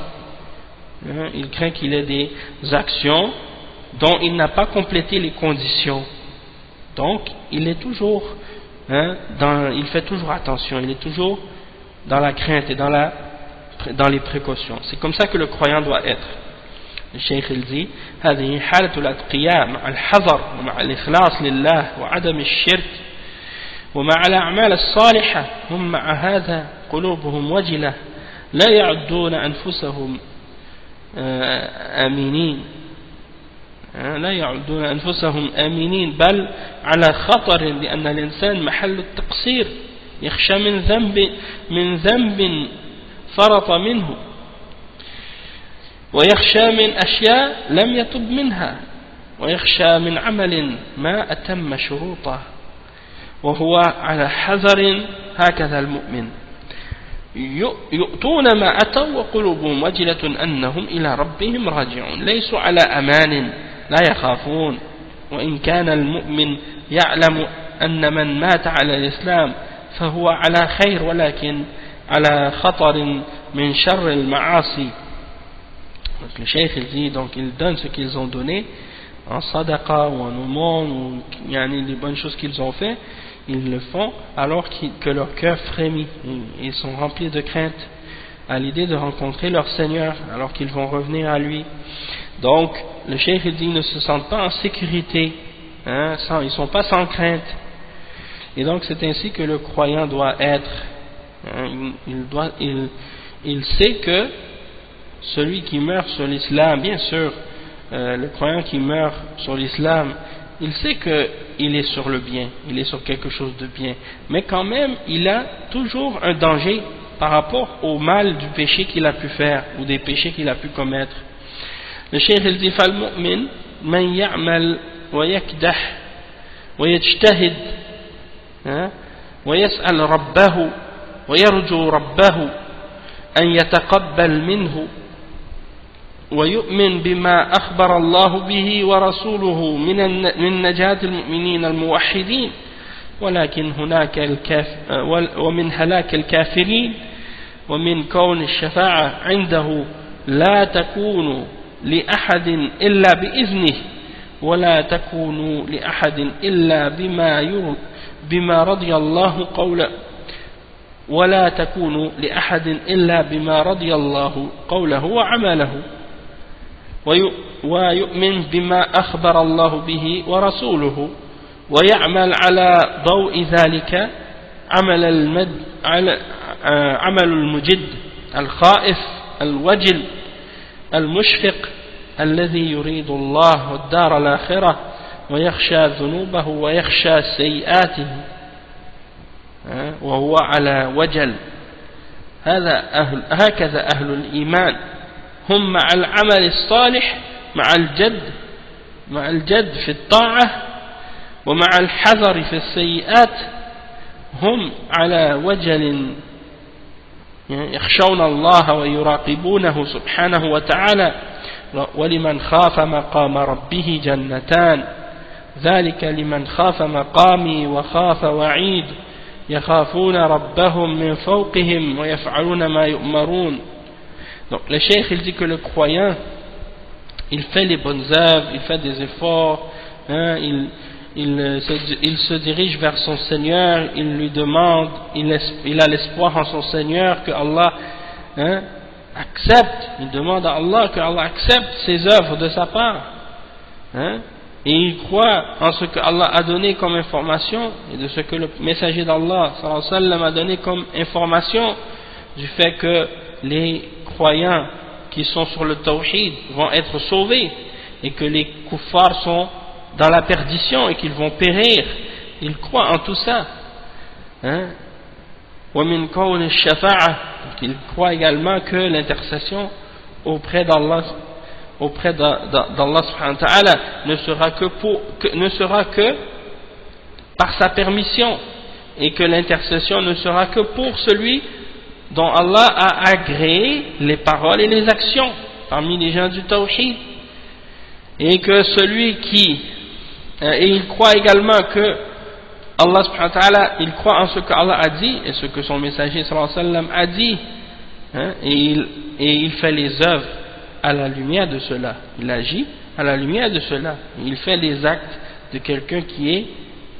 hein. Il craint qu'il ait des actions dont il n'a pas complété les conditions. Donc il est toujours, hein, il fait toujours attention, il est toujours dans la crainte et dans les précautions. C'est comme ça que le croyant doit être. Le Cheikh il dit هذه حالة الأتقياء مع الحذر ومع الإخلاص لله وعدم الشرك ومع الأعمال الصالحة هم مع هذا قلوبهم وجلة لا يعدون أنفسهم آمنين لا يعدون أنفسهم آمنين بل على خطر لأن الإنسان محل التقصير يخشى من ذنب فرط منه ويخشى من أشياء لم يتب منها ويخشى من عمل ما أتم شروطه وهو على حذر هكذا المؤمن يؤتون ما أتوا وقلوبهم وجلة أنهم إلى ربهم راجعون ليسوا على أمان لا يخافون وإن كان المؤمن يعلم أن من مات على الإسلام فهو على خير ولكن على خطر من شر المعاصي. Donc le cheikh il dit, donc ils donnent ce qu'ils ont donné en sadaqa ou en aumône ou les bonnes choses qu'ils ont fait, ils le font alors que leur cœur frémit, ils sont remplis de crainte à l'idée de rencontrer leur Seigneur alors qu'ils vont revenir à lui. Donc le cheikh il dit, ils ne se sentent pas en sécurité, hein, ils ne sont pas sans crainte, et donc c'est ainsi que le croyant doit être, hein, il sait que celui qui meurt sur l'islam, bien sûr, le croyant qui meurt sur l'islam, il sait qu'il est sur le bien, il est sur quelque chose de bien, mais quand même il a toujours un danger par rapport au mal du péché qu'il a pu faire ou des péchés qu'il a pu commettre. Le cheikh il dit فالمؤمن من يعمل ويكدح ويجتهد ويسأل ربه ويرجو ربه أن يتقبل منه ويؤمن بما أخبر الله به ورسوله من نجاة المؤمنين الموحدين ولكن هناك ومن هلاك الكافرين ومن كون الشفاعة عنده لا تكون لأحد إلا بإذنه ولا تكون لأحد إلا بما رضي الله قوله ولا تكون لأحد إلا بما رضي الله قوله وعمله ويؤمن بما أخبر الله به ورسوله ويعمل على ضوء ذلك عمل عمل المجد الخائف الوجل المشفق الذي يريد الله والدار الآخرة ويخشى ذنوبه ويخشى سيئاته وهو على وجل. هكذا أهل الإيمان هم مع العمل الصالح مع الجد في الطاعة ومع الحذر في السيئات هم على وجل يخشون الله ويراقبونه سبحانه وتعالى. ولمن خاف مقام ربه جنتان ذلك لمن خاف مقامي وخاف وعيد يخافون ربهم من فوقهم ويفعلون ما يؤمرون. Donc le cheikh il dit que le croyant il fait les bonnes œuvres, il fait des efforts, il se dirige vers son Seigneur, il lui demande, il a l'espoir en son Seigneur que Allah accepte, il demande à Allah que Allah accepte ses œuvres de sa part, et il croit en ce que Allah a donné comme information et de ce que le messager d'Allah sallallahu alayhi wa sallam a donné comme information du fait que les croyants qui sont sur le tawhid vont être sauvés et que les kuffars sont dans la perdition et qu'ils vont périr. Il croit en tout ça. وَمِنْ كَوْنِ الشَّفَاعَةِ. Il croit également que l'intercession auprès d'Allah subhanahu wa ta'ala ne sera que par sa permission, et que l'intercession ne sera que pour celui dont Allah a agréé les paroles et les actions parmi les gens du tawhid, et que celui qui et il croit également que Allah subhanahu wa ta'ala, il croit en ce que Allah a dit et ce que son messager sallallahu alayhi wa sallam a dit, et il fait les œuvres à la lumière de cela, il agit à la lumière de cela, il fait les actes de quelqu'un qui est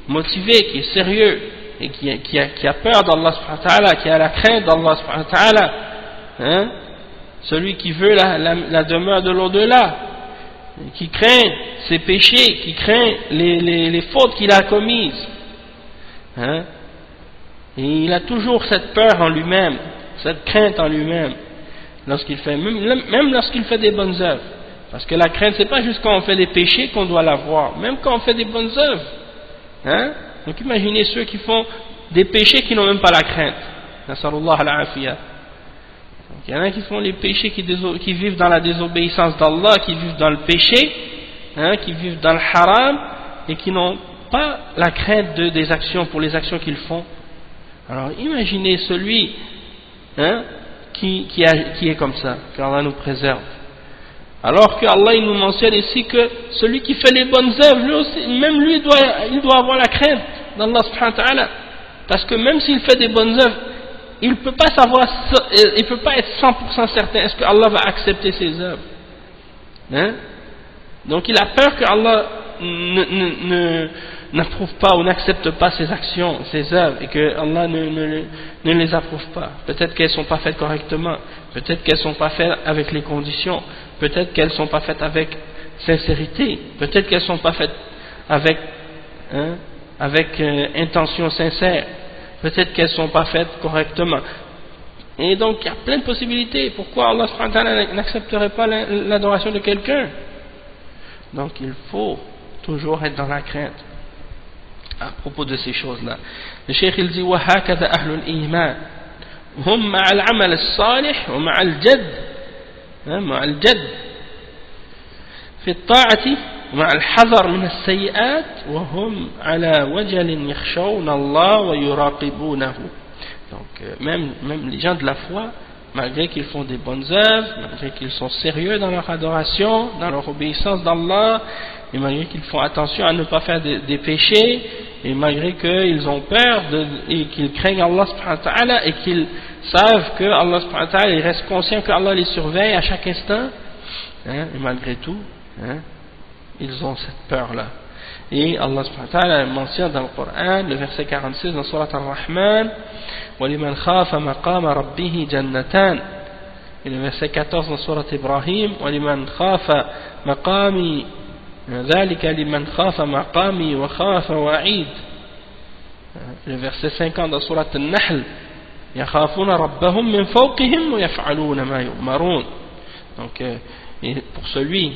motivé, qui est sérieux et qui a peur d'Allah subhanahu wa ta'ala, qui a la crainte d'Allah subhanahu wa ta'ala, celui qui veut la demeure de l'au-delà, qui craint ses péchés, qui craint les fautes qu'il a commises, et il a toujours cette peur en lui-même, cette crainte en lui-même lorsqu'il fait, même lorsqu'il fait des bonnes œuvres, parce que la crainte c'est pas juste quand on fait des péchés qu'on doit l'avoir, même quand on fait des bonnes œuvres, donc imaginez ceux qui font des péchés qui n'ont même pas la crainte. Nasallallahu al-afiyah. Il y en a qui font les péchés, qui vivent dans la désobéissance d'Allah, qui vivent dans le péché, qui vivent dans le haram, et qui n'ont pas la crainte des actions, pour les actions qu'ils font. Alors imaginez celui qui est comme ça, qu'Allah nous préserve. Alors que Allah il nous mentionne ici que celui qui fait les bonnes œuvres, lui aussi, même lui il doit avoir la crainte d'Allah subhanahu wa ta'ala, parce que même s'il fait des bonnes œuvres, il ne peut pas savoir, il peut pas être 100% certain est-ce que Allah va accepter ses œuvres. Donc il a peur que Allah n'approuve pas ou n'accepte pas ses actions, ses œuvres, et que Allah ne les approuve pas. Peut-être qu'elles ne sont pas faites correctement, peut-être qu'elles ne sont pas faites avec les conditions, peut-être qu'elles ne sont pas faites avec sincérité, peut-être qu'elles ne sont pas faites avec intention sincère, peut-être qu'elles ne sont pas faites correctement. Et donc il y a plein de possibilités. Pourquoi Allah subhanahu wa ta'ala n'accepterait pas l'adoration de quelqu'un? Donc il faut toujours être dans la crainte à propos de ces choses-là. Le cheikh il dit وَهَكَذَا أَهْلُ الْإِيمَانِ هُمْ مَعَ الْعَمَلِ الصَّالِحِ وَمَعَ الْجَدِّ في الطاعة مع الحذر من السيئات وهم على وجل يخشون الله ويراقبونه. Donc même les gens de la foi, malgré qu'ils font des bonnes œuvres, malgré qu'ils sont sérieux dans leur adoration, dans leur obéissance d'Allah, et malgré qu'ils font attention à ne pas faire des péchés, et malgré qu'ils ont peur et qu'ils craignent Allah subhanahu wa ta'ala, et qu'ils savent que Allah subhanahu wa ta'ala, ils restent conscients que Allah les surveille à chaque instant, et malgré tout, ils ont cette peur-là. Et Allah subhanahu wa ta'ala mentionne dans le Coran, le verset 46 dans Surat Ar-Rahman, وَلِمَنْ خَافَ مَقَامَ رَبِّهِ جَنَّتَانِ. Et le verset 14 dans Surat Ibrahim, وَلِمَنْ خَافَ مَقَامِي ذَلِكَ لِمَنْ خَافَ مَقَامِي وَخَافَ وَعِيدِ. Le verset 50 dans Surat Al-Nahl, يخافون ربهم من فوقهم ويفعلون ما يؤمرون. Donc et pour celui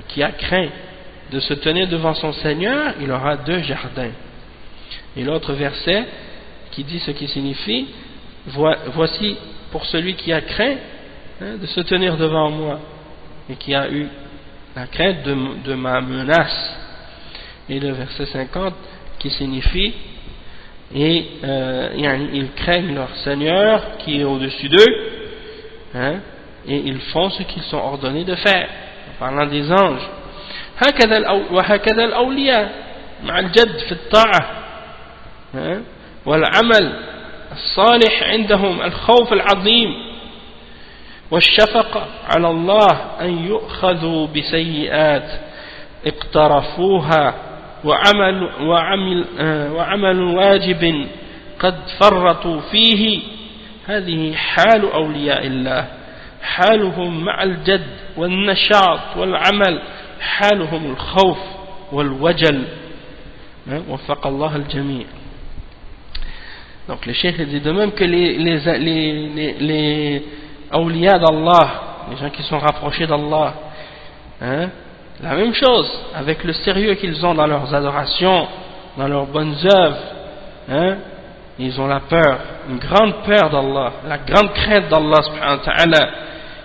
qui a craint de se tenir devant son Seigneur, il aura 2 jardins. Et l'autre verset qui dit ce qui signifie: voici pour celui qui a craint de se tenir devant moi et qui a eu la crainte de ma menace. Et le verset 50 qui signifie: et ils craignent leur Seigneur qui est au-dessus d'eux, et ils font ce qu'ils sont ordonnés de faire, en parlant des anges. وهكذا الأولياء مع الجد في الطاعة والعمل الصالح عندهم الخوف العظيم والشفقة على الله أن يؤخذوا بسيئات اقترفوها وعمل واجب قد فرطوا فيه. هذه حال أولياء الله، حالهم مع الجد والنشاط والعمل حالهم الخوف والوجل. وفق الله الجميع. Donc le cheikh dit de même que les awliya d'Allah, les gens qui sont rapprochés d'Allah, la même chose, avec le sérieux qu'ils ont dans leurs adorations, dans leurs bonnes œuvres, ils ont la peur, une grande peur d'Allah, la grande crainte d'Allah subhanahu wa ta'ala,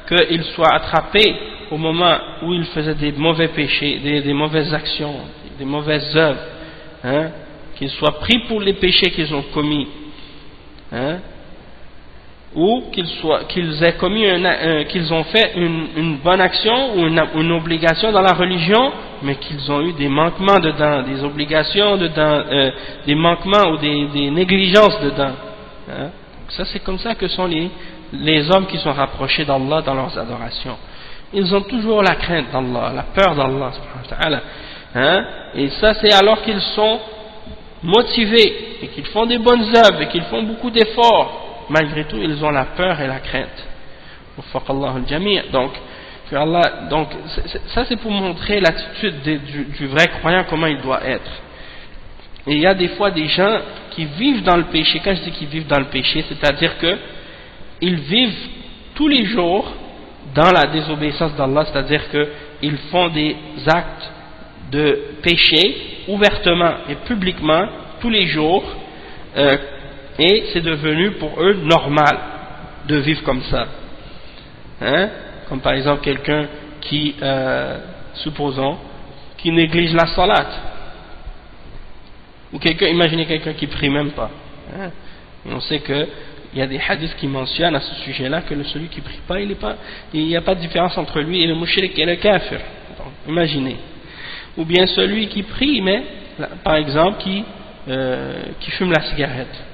qu'ils soient attrapés au moment où ils faisaient des mauvais péchés, des mauvaises actions, des mauvaises œuvres, qu'ils soient pris pour les péchés qu'ils ont commis, ou qu'ils aient commis qu'ils ont fait une bonne action ou une obligation dans la religion, mais qu'ils ont eu des manquements dedans, des obligations dedans, des manquements ou des négligences dedans. Donc ça, c'est comme ça que sont les hommes qui sont rapprochés d'Allah dans leurs adorations. Ils ont toujours la crainte d'Allah, la peur d'Allah subhanahu wa ta'ala, et ça c'est alors qu'ils sont motivés et qu'ils font des bonnes œuvres et qu'ils font beaucoup d'efforts. Malgré tout, ils ont la peur et la crainte. Donc ça c'est pour montrer l'attitude du vrai croyant, comment il doit être. Et il y a des fois des gens qui vivent dans le péché. Quand je dis qu'ils vivent dans le péché, c'est-à-dire que ils vivent tous les jours dans la désobéissance d'Allah, c'est-à-dire qu'ils font des actes de péché ouvertement et publiquement tous les jours, et c'est devenu pour eux normal de vivre comme ça. Comme par exemple quelqu'un qui, supposons, qui néglige la salat, ou imaginez quelqu'un qui prie même pas. Et on sait que il y a des hadiths qui mentionnent à ce sujet-là que celui qui prie pas, il n'y a pas de différence entre lui et le mushrik et le kafir. Donc, imaginez. Ou bien celui qui prie, mais par exemple qui fume la cigarette,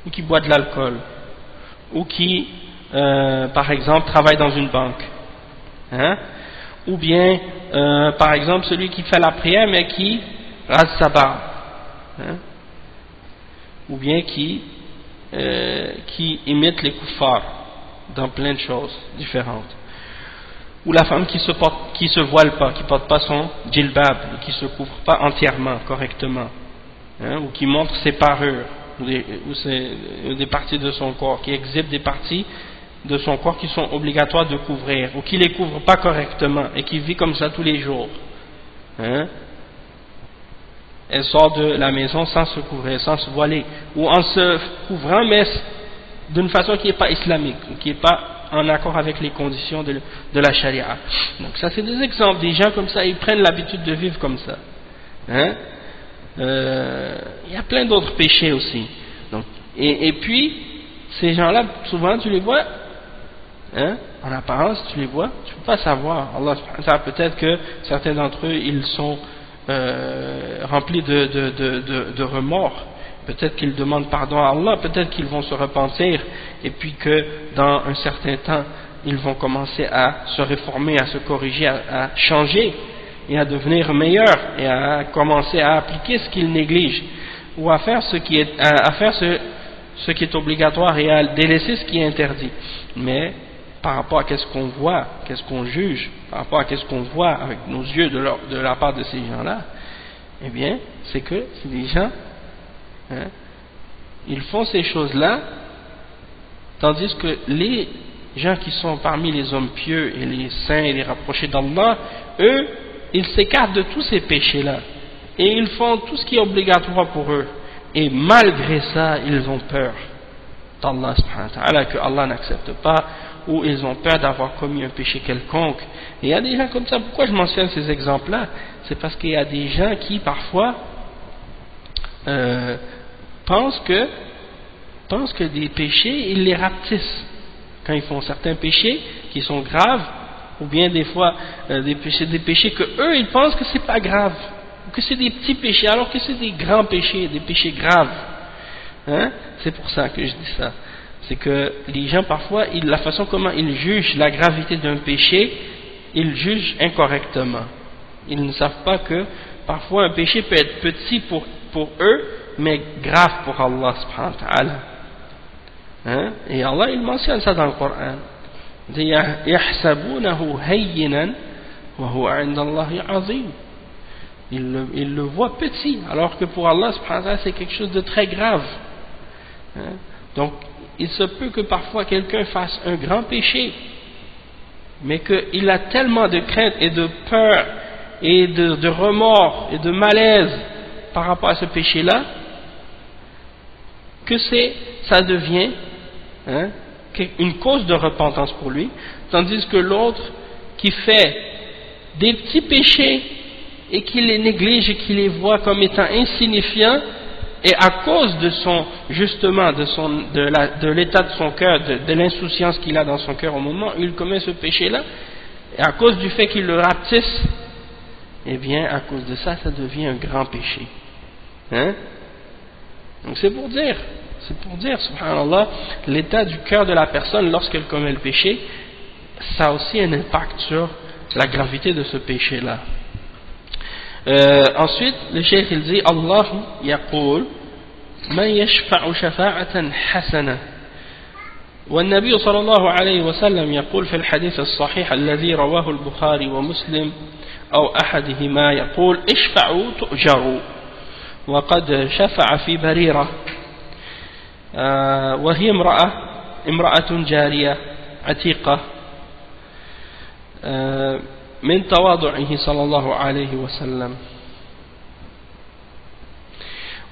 ou qui boit de l'alcool, ou qui par exemple travaille dans une banque, ou bien par exemple celui qui fait la prière mais qui rase sa barbe, ou bien qui imite les kuffars dans plein de choses différentes, ou la femme qui se voile pas, qui porte pas son djilbab, qui se couvre pas entièrement correctement, ou qui montre ses parures ou des parties de son corps, qui exhibe des parties de son corps qui sont obligatoires de couvrir, ou qui les couvre pas correctement et qui vit comme ça tous les jours. Elle sort de la maison sans se couvrir, sans se voiler, ou en se couvrant, mais d'une façon qui n'est pas islamique, qui n'est pas en accord avec les conditions de la charia. Donc ça c'est des exemples, des gens comme ça, ils prennent l'habitude de vivre comme ça. Il y a plein d'autres péchés aussi. Donc, et puis, ces gens-là, souvent tu les vois, en apparence tu les vois, tu ne peux pas savoir. Allah, peut-être que certains d'entre eux, ils sont remplis de remords. Peut-être qu'ils demandent pardon à Allah, peut-être qu'ils vont se repentir, et puis que dans un certain temps, ils vont commencer à se réformer, à se corriger, à changer, et à devenir meilleurs, et à commencer à appliquer ce qu'ils négligent, ou à faire ce qui est obligatoire, et à délaisser ce qui est interdit. Mais par rapport à qu'est-ce qu'on voit, qu'est-ce qu'on juge, par rapport à qu'est-ce qu'on voit avec nos yeux de la part de ces gens-là, eh bien, c'est que c'est des gens, ils font ces choses-là Tandis que les gens qui sont parmi les hommes pieux et les saints et les rapprochés d'Allah, eux, ils s'écartent de tous ces péchés-là. Et ils font tout ce qui est obligatoire pour eux. Et malgré ça, ils ont peur d'Allah subhanahu wa ta'ala, que Allah n'accepte pas, ou ils ont peur d'avoir commis un péché quelconque. Et il y a des gens comme ça. Pourquoi je mentionne ces exemples-là? C'est parce qu'il y a des gens qui, parfois, pensent que des péchés, ils les rapetissent. Quand ils font certains péchés qui sont graves, ou bien des fois des péchés que eux, ils pensent que c'est pas grave, que c'est des petits péchés, alors que c'est des grands péchés, des péchés graves. Hein? C'est pour ça que je dis ça. C'est que les gens, parfois, la façon comment ils jugent la gravité d'un péché, ils jugent incorrectement. Ils ne savent pas que parfois un péché peut être petit pour eux, mais grave pour Allah subhanahu wa ta'ala. Hein? Et Allah, il mentionne ça dans le Coran. Il dit يَحْسَبُونَهُ هَيِّنًا وَهُوَ عِنْدَ اللَّهِ عَظِيمٌ. Il le voit petit, alors que pour Allah subhanahu wa ta'ala, c'est quelque chose de très grave. Hein? Donc, il se peut que parfois quelqu'un fasse un grand péché, mais qu'il a tellement de crainte et de peur et de remords et de malaise par rapport à ce péché-là, que ça devient une cause de repentance pour lui, tandis que l'autre qui fait des petits péchés et qui les néglige et qui les voit comme étant insignifiants, et à cause de de l'état de son cœur, de l'insouciance qu'il a dans son cœur au moment où il commet ce péché-là, et à cause du fait qu'il le rapetisse, eh bien à cause de ça, ça devient un grand péché. Hein? Donc c'est pour dire, subhanallah, l'état du cœur de la personne lorsqu'elle commet le péché, ça a aussi un impact sur la gravité de ce péché-là. Ensuite, le cheikh il dit Allah yaqul man yashfa'u shafa'atan hasana والنبي صلى الله عليه وسلم يقول في الحديث الصحيح الذي رواه البخاري ومسلم أو أحدهما يقول اشفعوا تؤجروا وقد شفع في بريرة وهي امرأة جارية عتيقة من تواضعه صلى الله عليه وسلم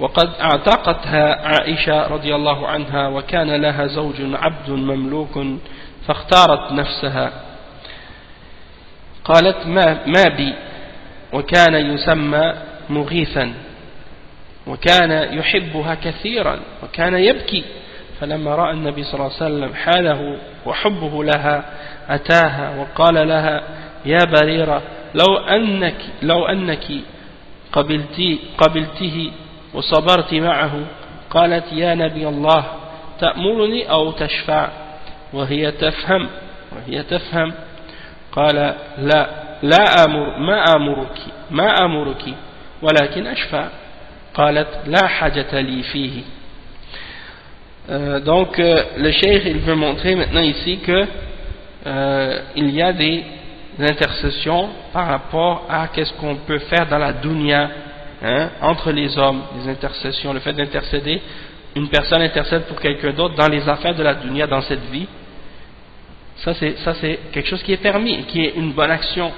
وقد اعتقتها عائشة رضي الله عنها وكان لها زوج عبد مملوك فاختارت نفسها قالت ما بي وكان يسمى مغيثا وكان يحبها كثيرا وكان يبكي فلما رأى النبي صلى الله عليه وسلم حاله وحبه لها أتاها وقال لها يا بريرة لو أنك قبلته وصبرت معه قالت يا نبي الله تأمرني أو تشفع وهي تفهم قال لا أمر ما أمرك ولكن أشفع قالت لا حاجة لي فيه. Donc le cheikh il veut montrer maintenant ici que il y a des intercessions par rapport à qu'est-ce qu'on peut faire dans la dunya, entre les hommes, les intercessions, le fait d'intercéder, une personne intercède pour quelqu'un d'autre dans les affaires de la dunya dans cette vie, ça c'est quelque chose qui est permis, qui est une bonne action,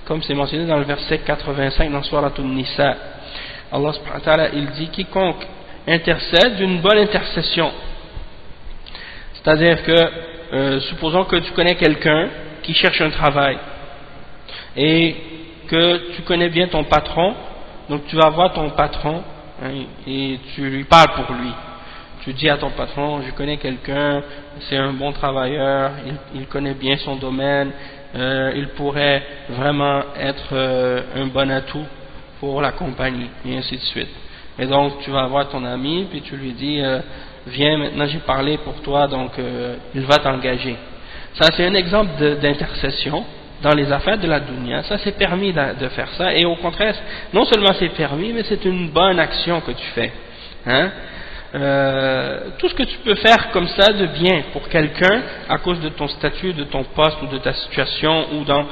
comme c'est mentionné dans le verset 85 dans Surat An-Nisa. Allah subhanahu wa ta'ala il dit quiconque intercède d'une bonne intercession, c'est-à-dire que supposons que tu connais quelqu'un qui cherche un travail et que tu connais bien ton patron, donc tu vas voir ton patron et tu lui parles pour lui. Tu dis à ton patron, je connais quelqu'un, c'est un bon travailleur, il connaît bien son domaine, il pourrait vraiment être un bon atout pour la compagnie, et ainsi de suite. Et donc tu vas voir ton ami, puis tu lui dis, viens maintenant j'ai parlé pour toi, donc il va t'engager. Ça c'est un exemple d'intercession dans les affaires de la dunya. Ça c'est permis de faire ça, et au contraire, non seulement c'est permis, mais c'est une bonne action que tu fais. Tout ce que tu peux faire comme ça de bien pour quelqu'un, à cause de ton statut, de ton poste, ou de ta situation, ou dans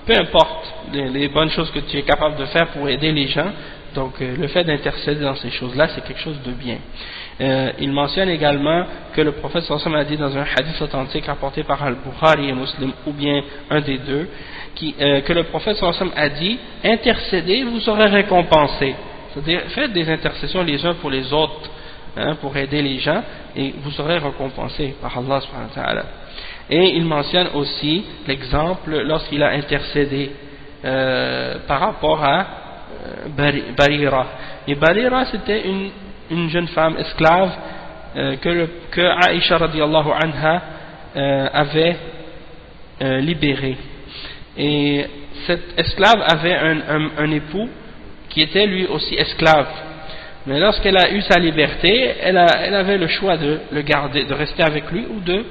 peu importe les bonnes choses que tu es capable de faire pour aider les gens, Donc le fait d'intercéder dans ces choses-là, c'est quelque chose de bien. Il mentionne également que le prophète sallallahu alayhi wa sallam a dit dans un hadith authentique rapporté par Al-Bukhari et Muslim, ou bien un des deux, que le prophète sallallahu alayhi wa sallam a dit: intercédez, vous serez récompensés. C'est-à-dire, faites des intercessions les uns pour les autres, pour aider les gens, et vous serez récompensés par Allah subhanahu wa ta'ala. Et il mentionne aussi l'exemple lorsqu'il a intercédé par rapport à Barira. Et Barira, c'était une jeune femme esclave que Aïcha radiallahu anha avait libérée. Et cette esclave avait un époux qui était lui aussi esclave. Mais lorsqu'elle a eu sa liberté, elle avait le choix de le garder, de rester avec lui ou de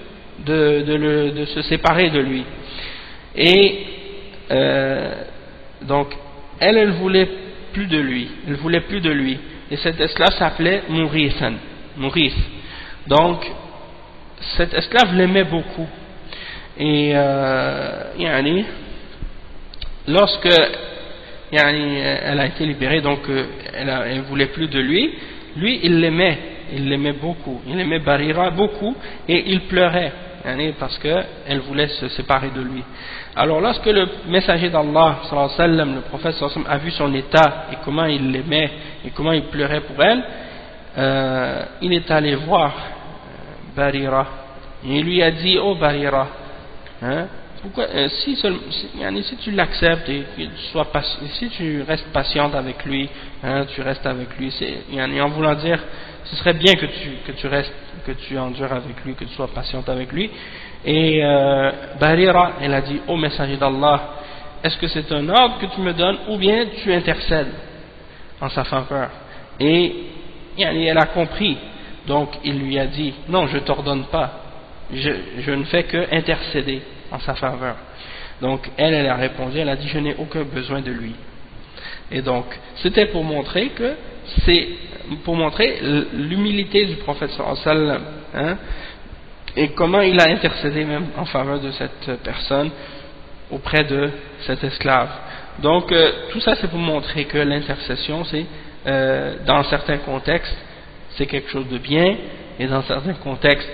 se séparer de lui. Et donc elle voulait plus de lui, et cette esclave s'appelait Mourith. Donc cette esclave l'aimait beaucoup, et lorsque elle a été libérée, donc elle voulait plus de lui, il l'aimait beaucoup, il aimait Barira beaucoup, et il pleurait parce qu'elle voulait se séparer de lui. Alors lorsque le messager d'Allah sallallahu alayhi wa sallam, le prophète sallallahu alayhi wa sallam, a vu son état et comment il l'aimait et comment il pleurait pour elle, il est allé voir Barira et il lui a dit: oh Barira, pourquoi, si tu l'acceptes et que si tu restes patiente avec lui, tu restes avec lui, en voulant dire, ce serait bien que tu restes, que tu endures avec lui, que tu sois patiente avec lui. Et Barira, elle a dit: ô messager d'Allah, est-ce que c'est un ordre que tu me donnes ou bien tu intercèdes en sa faveur? Et elle a compris, donc il lui a dit: non, je t'ordonne pas, je ne fais que intercéder en sa faveur. Donc elle a répondu, elle a dit: je n'ai aucun besoin de lui. Et donc c'était pour montrer l'humilité du prophète sallallahu alayhi wa sallam, et comment il a intercédé même en faveur de cette personne auprès de cet esclave. Donc tout ça c'est pour montrer que l'intercession, c'est dans certains contextes c'est quelque chose de bien, et dans certains contextes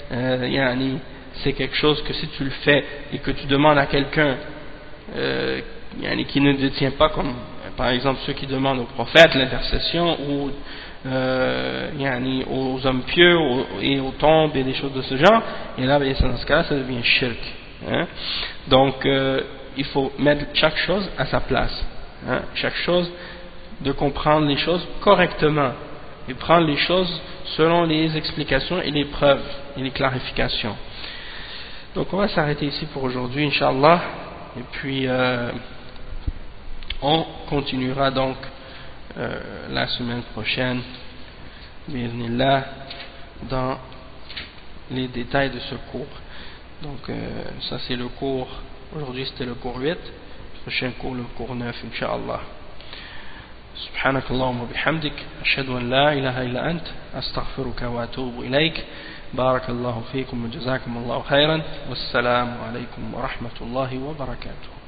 c'est quelque chose que si tu le fais et que tu demandes à quelqu'un qui ne détient pas, comme par exemple ceux qui demandent au prophète l'intercession, ou aux hommes pieux et aux tombes et des choses de ce genre, et là dans ce cas ça devient shirk. Donc il faut mettre chaque chose à sa place, chaque chose, de comprendre les choses correctement et prendre les choses selon les explications et les preuves et les clarifications. Donc on va s'arrêter ici pour aujourd'hui, Inch'Allah, et puis on continuera donc la semaine prochaine, bi'idhnillah, dans les détails de ce cours. Donc ça c'est le cours, aujourd'hui c'était le cours 8, prochain cours le cours 9, Inch'Allah. سبحانك اللهم وبحمدك أشهد أن لا إله إلا أنت أستغفرك وأتوب إليك بارك الله فيكم وجزاكم الله خيرا والسلام عليكم ورحمة الله وبركاته.